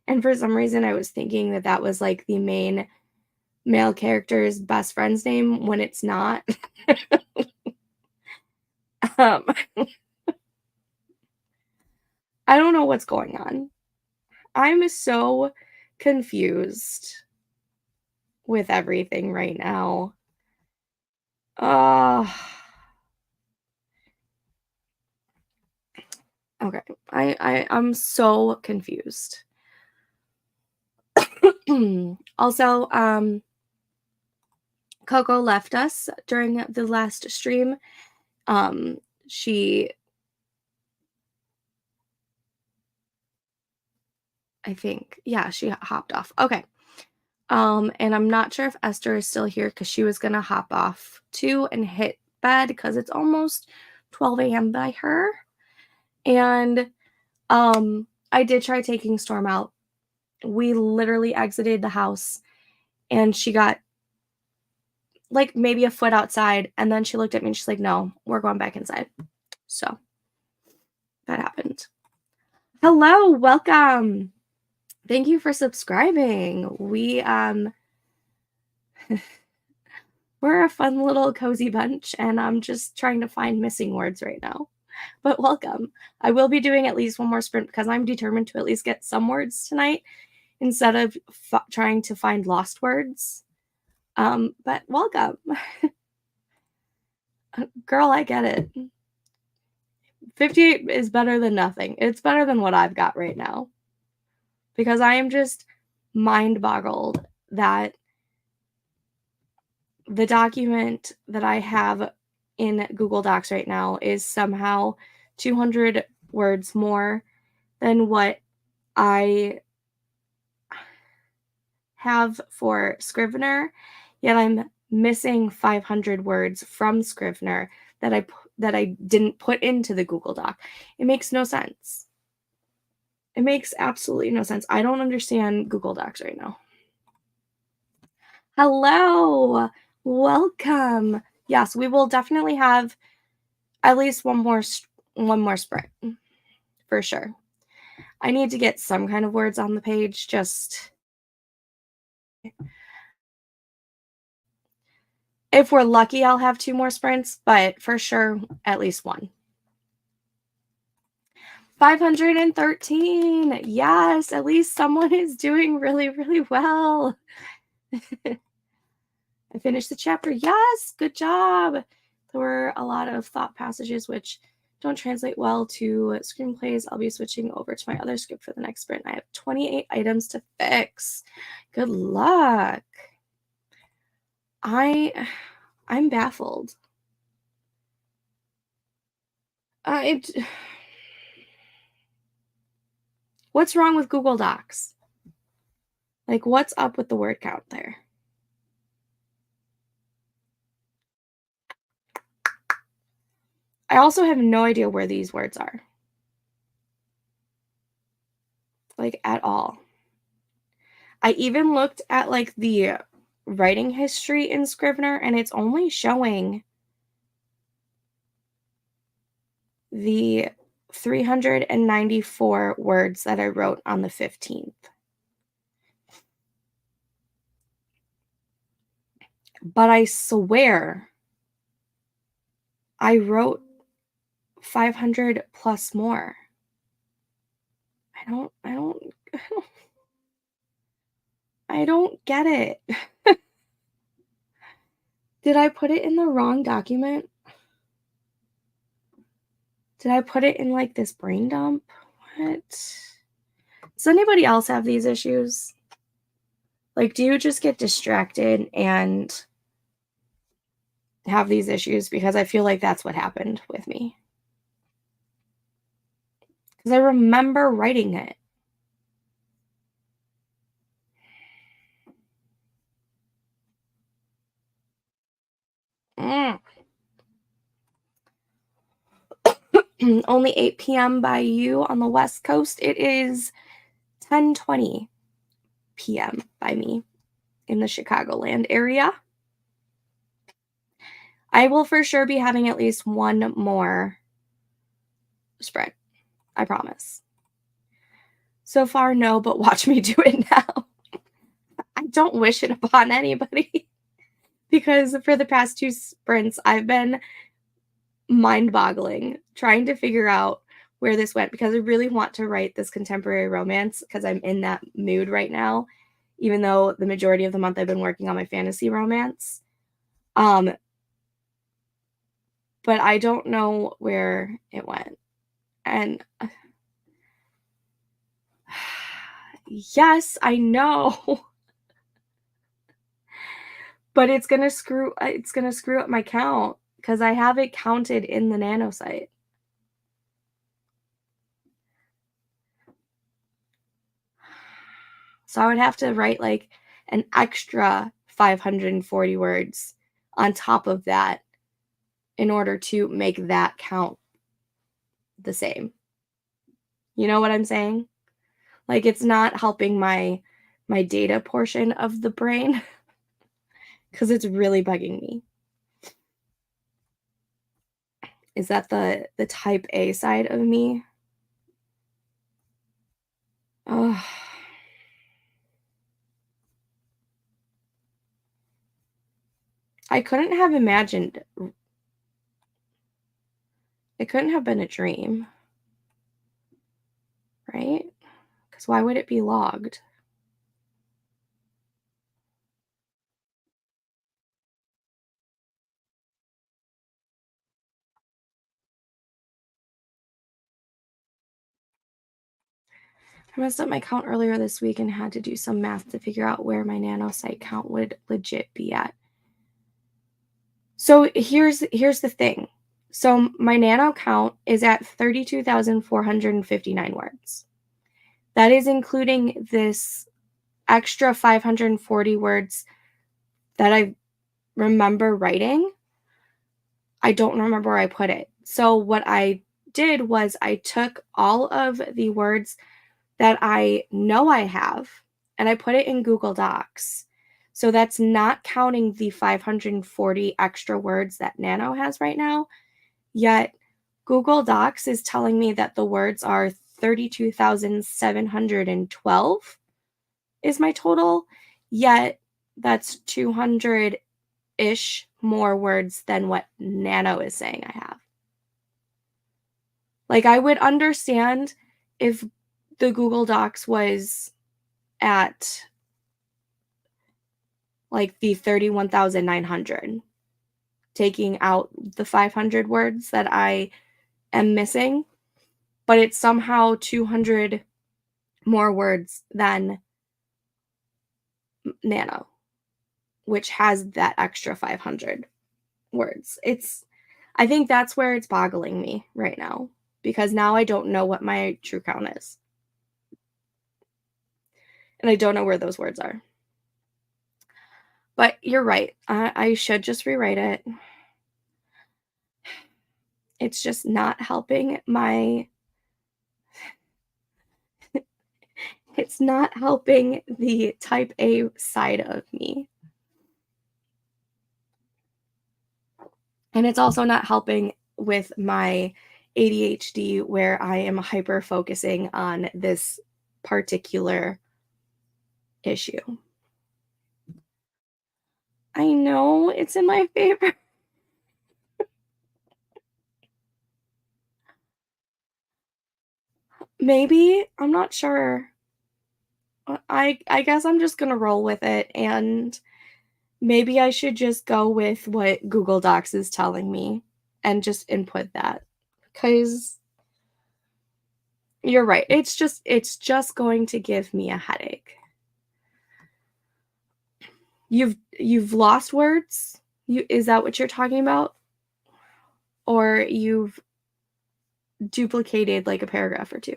And for some reason, I was thinking that that was like the main male character's best friend's name when it's not. um, I don't know what's going on. I'm so confused with everything right now. Uh, okay. I'm so confused. Also, Coco left us during the last stream. She, I think, yeah, she hopped off. Okay. And I'm not sure if Esther is still here because she was gonna hop off too and hit bed because it's almost 12 a.m. by her. And I did try taking Storm out. We literally exited the house and she got like maybe a foot outside, and then she looked at me and she's like, no, we're going back inside. So that happened. Hello, welcome. Thank you for subscribing. We're a fun little cozy bunch, and I'm just trying to find missing words right now. But welcome. I will be doing at least one more sprint because I'm determined to at least get some words tonight instead of trying to find lost words. But welcome. Girl, I get it. 58 is better than nothing. It's better than what I've got right now. Because I am just mind boggled that the document that I have in Google Docs right now is somehow 200 words more than what I have for Scrivener, yet I'm missing 500 words from Scrivener that I didn't put into the Google Doc. It makes no sense. It makes absolutely no sense. I don't understand Google Docs right now. Hello, welcome. Yes, we will definitely have at least one more sprint for sure. I need to get some kind of words on the page. Just if we're lucky, I'll have 2 more sprints, but for sure, at least one. 513. Yes, at least someone is doing really, really well. I finished the chapter. Yes, good job. There were a lot of thought passages which don't translate well to screenplays. I'll be switching over to my other script for the next sprint. I have 28 items to fix. Good luck. I'm baffled. What's wrong with Google Docs? Like, what's up with the word count there? I also have no idea where these words are. Like, at all. I even looked at, like, the writing history in Scrivener, and it's only showing the 394 words that I wrote on the 15th. But I swear I wrote 500 plus more. I don't get it. Did I put it in the wrong document? Did I put it in, like, this brain dump? What? Does anybody else have these issues? Like, do you just get distracted and have these issues? Because I feel like that's what happened with me. Because I remember writing it. Only 8 p.m. by you on the West Coast. It is 10:20 p.m. by me in the Chicagoland area. I will for sure be having at least one more spread. I promise. So far, no, but watch me do it now. I don't wish it upon anybody because for the past 2 sprints, I've been mind-boggling trying to figure out where this went because I really want to write this contemporary romance because I'm in that mood right now, even though the majority of the month I've been working on my fantasy romance. But I don't know where it went. And yes, I know. But it's gonna screw up my count because I have it counted in the Nano site. So I would have to write like an extra 540 words on top of that in order to make that count the same. You know what I'm saying? Like it's not helping my data portion of the brain because it's really bugging me. Is that the type A side of me? Oh. I couldn't have imagined. It couldn't have been a dream, right? Because why would it be logged? I messed up my count earlier this week and had to do some math to figure out where my nano site count would legit be at. So here's the thing. So my nano count is at 32,459 words. That is including this extra 540 words that I remember writing. I don't remember where I put it. So what I did was I took all of the words that I know I have and I put it in Google Docs. So that's not counting the 540 extra words that Nano has right now. Yet Google Docs is telling me that the words are 32,712 is my total. Yet that's 200-ish more words than what Nano is saying I have. Like I would understand if the Google Docs was at like the 31,900, taking out the 500 words that I am missing, but it's somehow 200 more words than Nano, which has that extra 500 words. I think that's where it's boggling me right now, because now I don't know what my true count is, and I don't know where those words are. But you're right. I should just rewrite it. It's just not helping my it's not helping the type A side of me. And it's also not helping with my ADHD, where I am hyper focusing on this particular issue. I know it's in my favor. Maybe, I'm not sure. I guess I'm just gonna roll with it, and maybe I should just go with what Google Docs is telling me and just input that. Because you're right. It's just going to give me a headache. You've lost words? Is that what you're talking about? Or you've duplicated like a paragraph or two?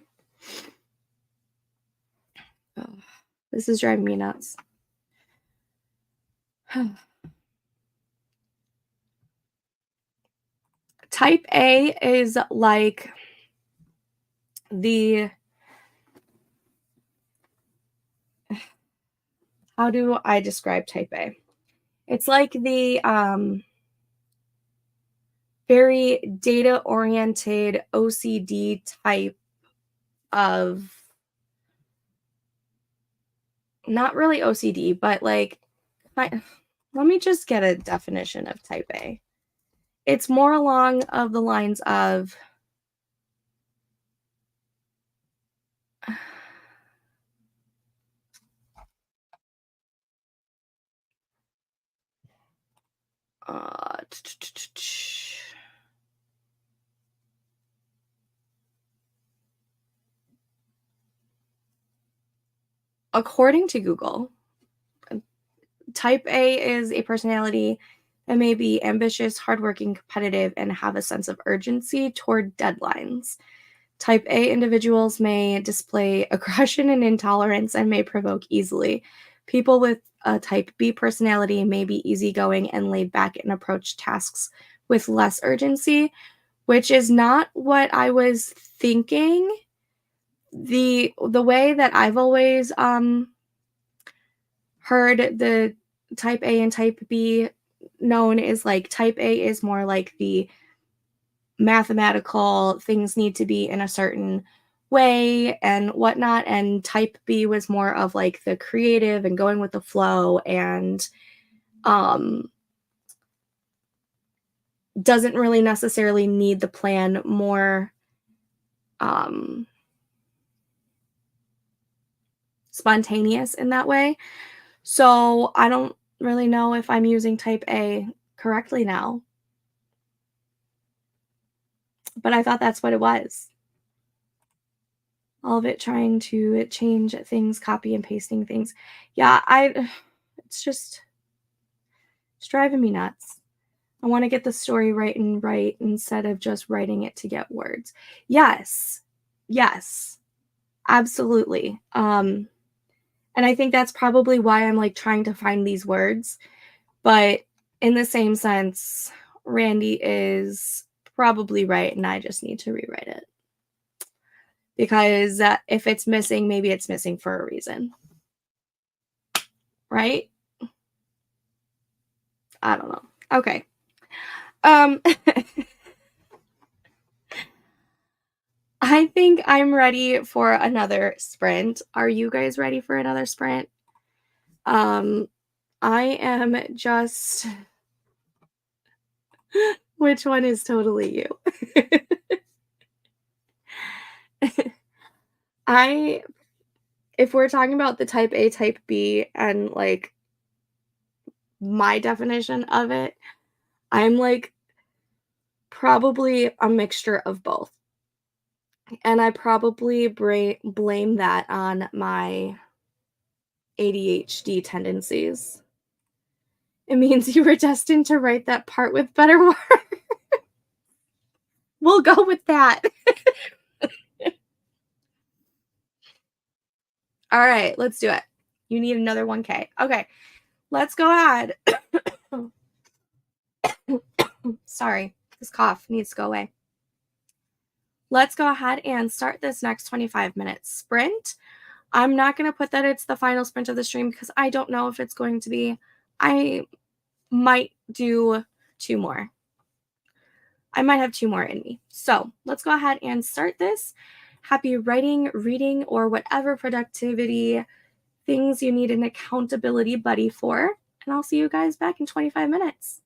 Oh, this is driving me nuts. Type A is like the how do I describe type A? It's like the very data-oriented OCD type of, not really OCD, but like, let me just get a definition of type A. It's more along of the lines of uh, according to Google, type A is a personality that may be ambitious, hardworking, competitive, and have a sense of urgency toward deadlines. Type A individuals may display aggression and intolerance and may provoke easily. People with a type B personality may be easygoing and laid back and approach tasks with less urgency, which is not what I was thinking. The way that I've always heard the type A and type B known is like type A is more like the mathematical, things need to be in a certain way and whatnot, and type B was more of like the creative and going with the flow, and doesn't really necessarily need the plan, more spontaneous in that way. So I don't really know if I'm using type A correctly now, but I thought that's what it was. All of it trying to change things, copy and pasting things. Yeah, it's just, it's driving me nuts. I want to get the story right and right instead of just writing it to get words. Yes. Yes. Absolutely. And I think that's probably why I'm like trying to find these words. But in the same sense, Randy is probably right, and I just need to rewrite it. Because if it's missing, maybe it's missing for a reason. Right? I don't know. Okay. I think I'm ready for another sprint. Are you guys ready for another sprint? I am just which one is totally you? I if we're talking about the type A, type B, and like my definition of it, I'm like probably a mixture of both. And I probably blame that on my ADHD tendencies. It means you were destined to write that part with better words. We'll go with that. All right, let's do it. You need another 1K. Okay, let's go ahead. Sorry, this cough needs to go away. Let's go ahead and start this next 25-minute sprint. I'm not going to put that it's the final sprint of the stream because I don't know if it's going to be. I might do 2 more. I might have 2 more in me. So let's go ahead and start this. Happy writing, reading, or whatever productivity things you need an accountability buddy for. And I'll see you guys back in 25 minutes.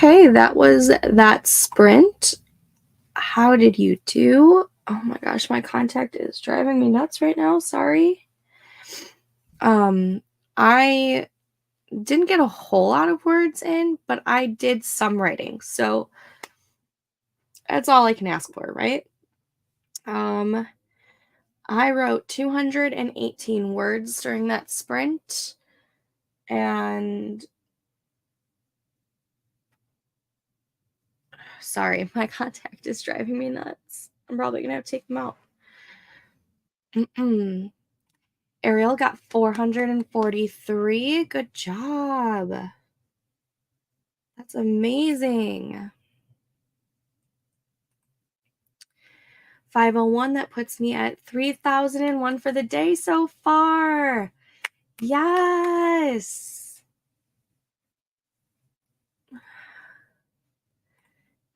Okay, that was that sprint. How did you do? Oh my gosh, my contact is driving me nuts right now. Sorry. I didn't get a whole lot of words in, but I did some writing. So that's all I can ask for, right? I wrote 218 words during that sprint, and sorry, my contact is driving me nuts. I'm probably gonna have to take them out. Ariel got 443. Good job. That's amazing. 501, that puts me at 3,001 for the day so far. Yes.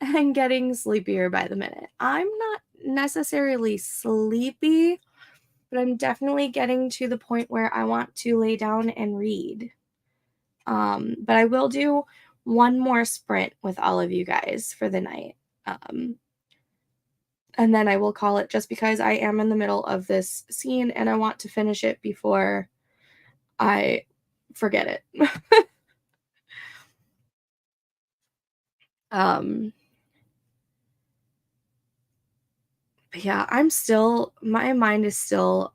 And getting sleepier by the minute. I'm not necessarily sleepy, but I'm definitely getting to the point where I want to lay down and read. But I will do one more sprint with all of you guys for the night. And then I will call it, just because I am in the middle of this scene and I want to finish it before I forget it. But yeah, my mind is still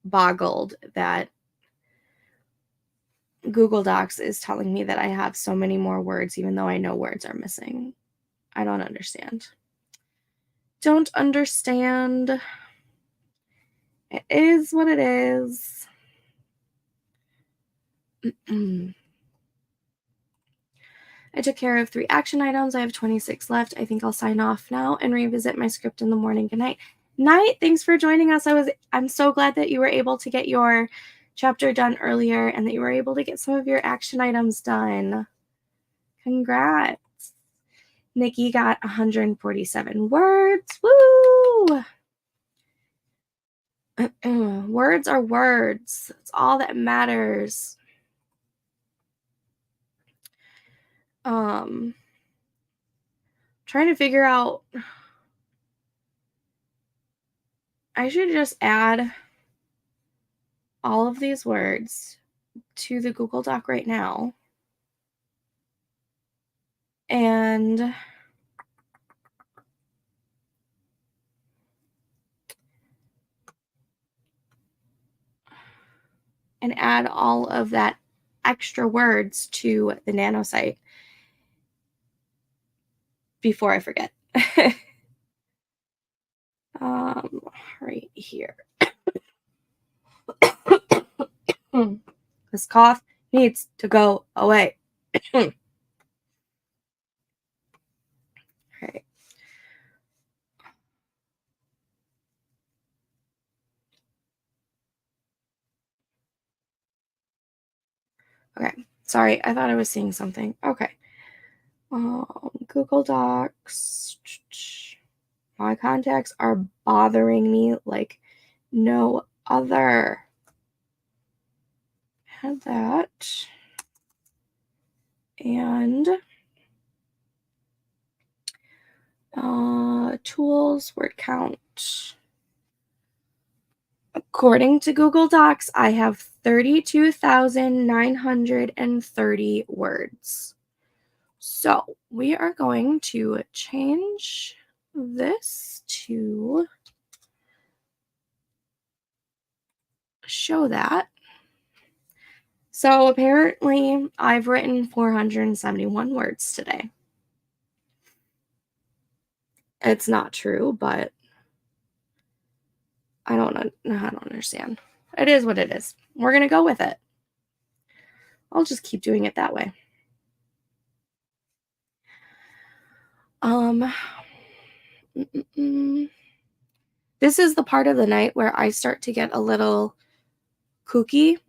boggled that Google Docs is telling me that I have so many more words, even though I know words are missing. I don't understand. Don't understand. It is what it is. I took care of 3 action items. I have 26 left. I think I'll sign off now and revisit my script in the morning. Good night. Night. Thanks for joining us. I'm so glad that you were able to get your chapter done earlier and that you were able to get some of your action items done. Congrats. Nikki got 147 words. Woo! Words are words. That's all that matters. Trying to figure out, I should just add all of these words to the Google Doc right now and add all of that extra words to the Nano site before I forget. Right here. This cough needs to go away. All right. Okay. Sorry, I thought I was seeing something. Okay. Google Docs. My contacts are bothering me like no other. Had that. And tools, word count. According to Google Docs, I have 32,930 words. So we are going to change this to show that. So apparently I've written 471 words today. It's not true, but I don't understand. It is what it is. We're going to go with it. I'll just keep doing it that way. This is the part of the night where I start to get a little kookier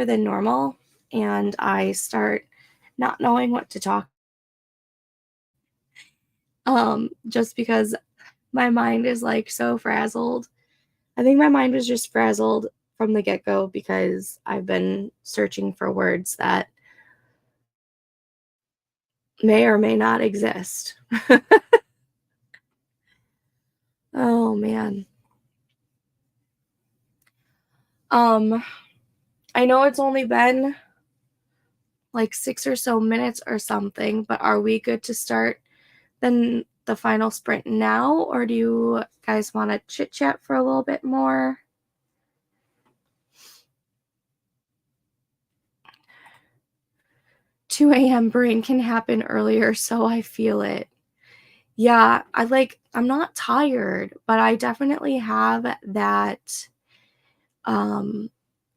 than normal, and I start not knowing what to talk. Just because my mind is like so frazzled. I think my mind was just frazzled from the get-go because I've been searching for words that may or may not exist. Oh man. I know it's only been like 6 or so minutes or something, but are we good to start then the final sprint now, or do you guys want to chit chat for a little bit more? "2 a.m. brain can happen earlier, so I feel it." Yeah, I'm not tired, but I definitely have that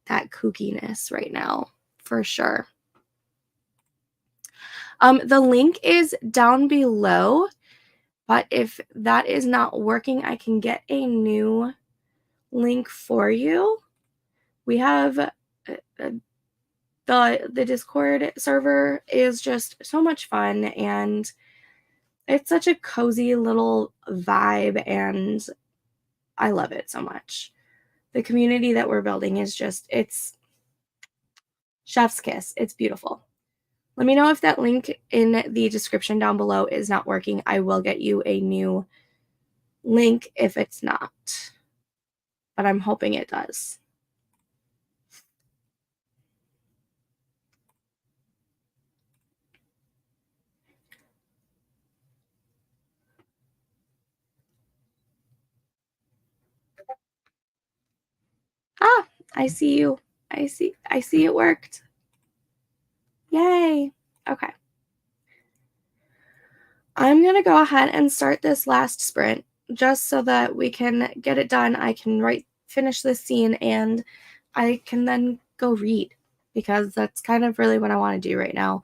that kookiness right now, for sure. The link is down below, but if that is not working, I can get a new link for you. We have the Discord server is just so much fun, and it's such a cozy little vibe, and I love it so much. The community that we're building is just, it's chef's kiss. It's beautiful. Let me know if that link in the description down below is not working. I will get you a new link if it's not, but I'm hoping it does. Ah, I see you. I see it worked. Yay. Okay. I'm going to go ahead and start this last sprint just so that we can get it done. I can finish this scene, and I can then go read, because that's kind of really what I want to do right now.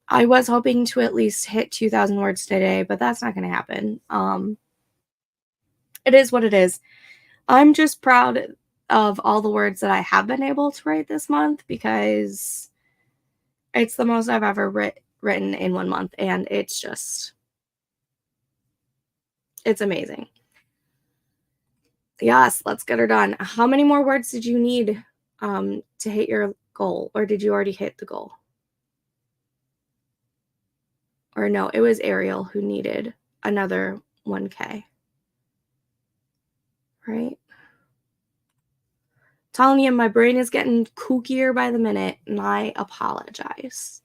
I was hoping to at least hit 2,000 words today, but that's not going to happen. It is what it is. I'm just proud of all the words that I have been able to write this month, because it's the most I've ever written in 1 month, and it's amazing. Yes, let's get her done. How many more words did you need to hit your goal, or did you already hit the goal? Or no, it was Ariel who needed another 1K. Right? Telling you, my brain is getting kookier by the minute, and I apologize.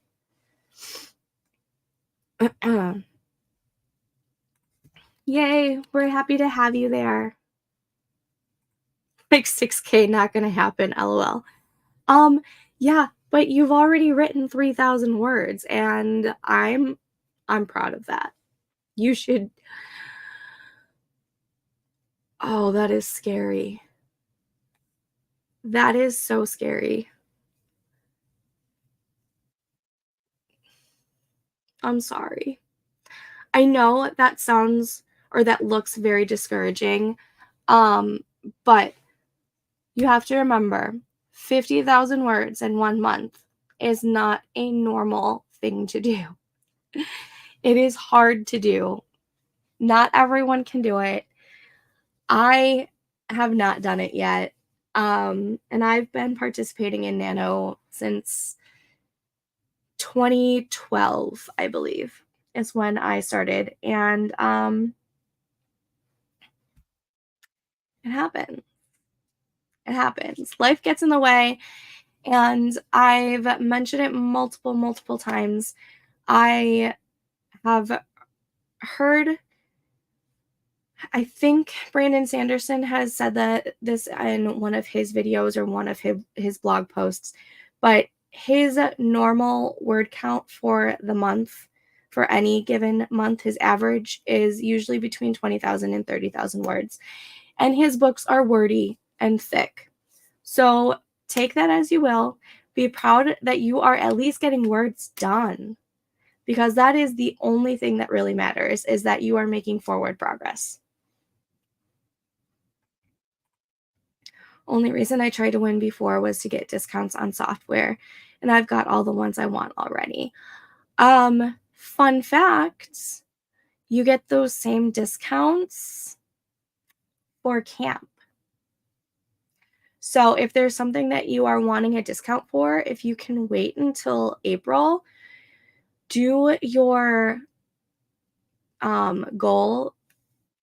Yay, we're happy to have you there. Like 6K, not gonna happen, LOL. Yeah, but you've already written 3,000 words, and I'm proud of that. You should. Oh, that is scary. That is so scary. I'm sorry. I know that sounds, or that looks very discouraging, but you have to remember, 50,000 words in 1 month is not a normal thing to do. It is hard to do. Not everyone can do it. I have not done it yet. And I've been participating in Nano since 2012, I believe, is when I started. And it happens. It happens. Life gets in the way. And I've mentioned it multiple times. I have heard, I think Brandon Sanderson has said that this in one of his videos or one of his blog posts, but his normal word count for the month, for any given month, his average is usually between 20,000 and 30,000 words. And his books are wordy and thick. So take that as you will. Be proud that you are at least getting words done, because that is the only thing that really matters, is that you are making forward progress. Only reason I tried to win before was to get discounts on software, and I've got all the ones I want already. Fun fact, you get those same discounts for camp. So if there's something that you are wanting a discount for, if you can wait until April, do your goal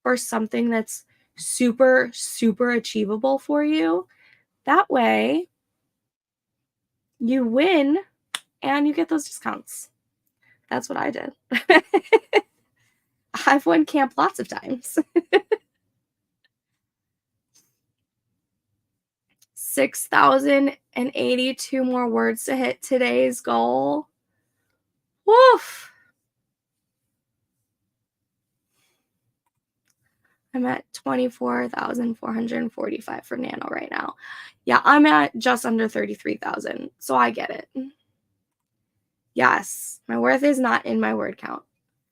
for something that's super, super achievable for you. That way, you win and you get those discounts. That's what I did. I've won camp lots of times. 6,082 more words to hit today's goal. Woof. I'm at 24,445 for Nano right now. Yeah, I'm at just under 33,000, so I get it. Yes, my worth is not in my word count.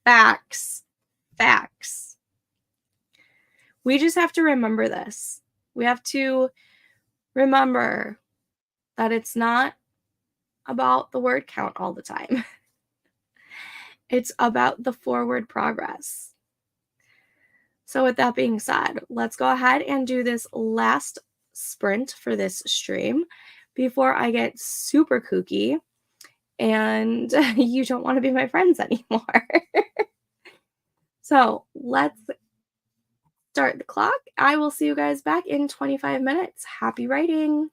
Facts. Facts. We just have to remember this. We have to remember that it's not about the word count all the time. It's about the forward progress. So with that being said, let's go ahead and do this last sprint for this stream before I get super kooky and you don't want to be my friends anymore. So let's start the clock. I will see you guys back in 25 minutes. Happy writing.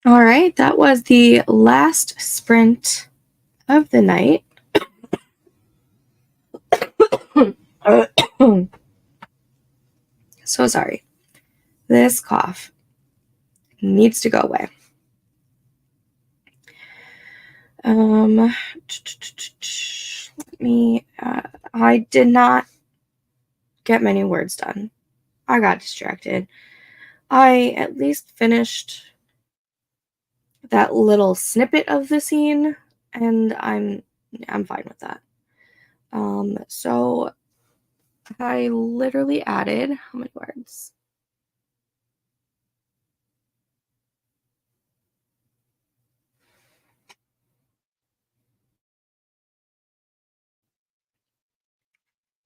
All right, that was the last sprint of the night. So sorry. This cough needs to go away. I did not get many words done. I got distracted. I at least finished that little snippet of the scene, and I'm fine with that. So I literally added how many words?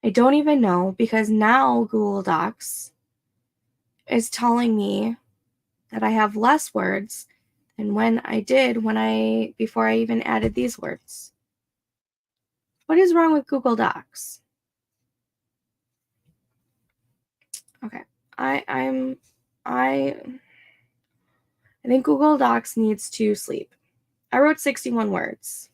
I don't even know, because now Google Docs is telling me that I have less words than before I even added these words. What is wrong with Google Docs? Okay. I think Google Docs needs to sleep. I wrote 61 words.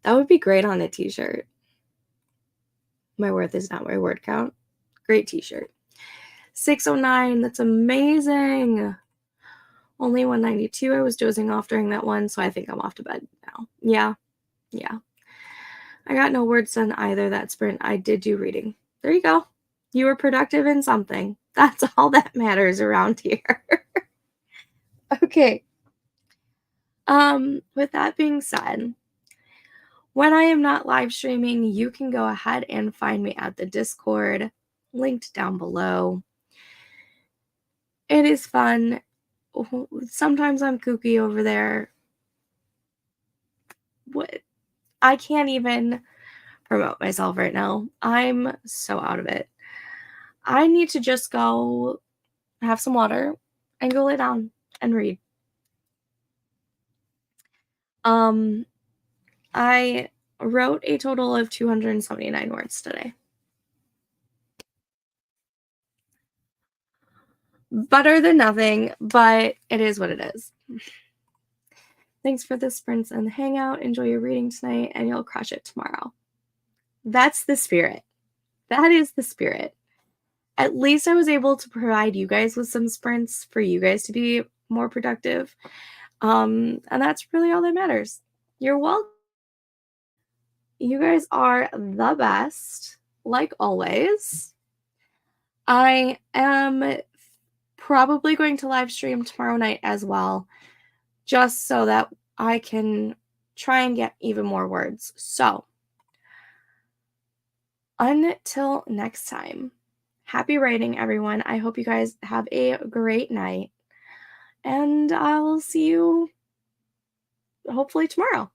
That would be great on a t-shirt. My worth is not my word count. Great t-shirt. 609, that's amazing. Only 192. I was dozing off during that one, so I think I'm off to bed now. Yeah. I got no words done either that sprint. I did do reading. There you go. You were productive in something. That's all that matters around here. Okay. With that being said, when I am not live streaming, you can go ahead and find me at the Discord, linked down below. It is fun. Sometimes I'm kooky over there. What? I can't even promote myself right now. I'm so out of it. I need to just go have some water and go lay down and read. I wrote a total of 279 words today. Better than nothing, but it is what it is. Thanks for the sprints and the hangout. Enjoy your reading tonight, and you'll crush it tomorrow. That's the spirit. That is the spirit. At least I was able to provide you guys with some sprints for you guys to be more productive. And that's really all that matters. You're welcome. You guys are the best, like always. I am probably going to live stream tomorrow night as well, just so that I can try and get even more words. So, until next time, happy writing, everyone. I hope you guys have a great night, and I'll see you hopefully tomorrow.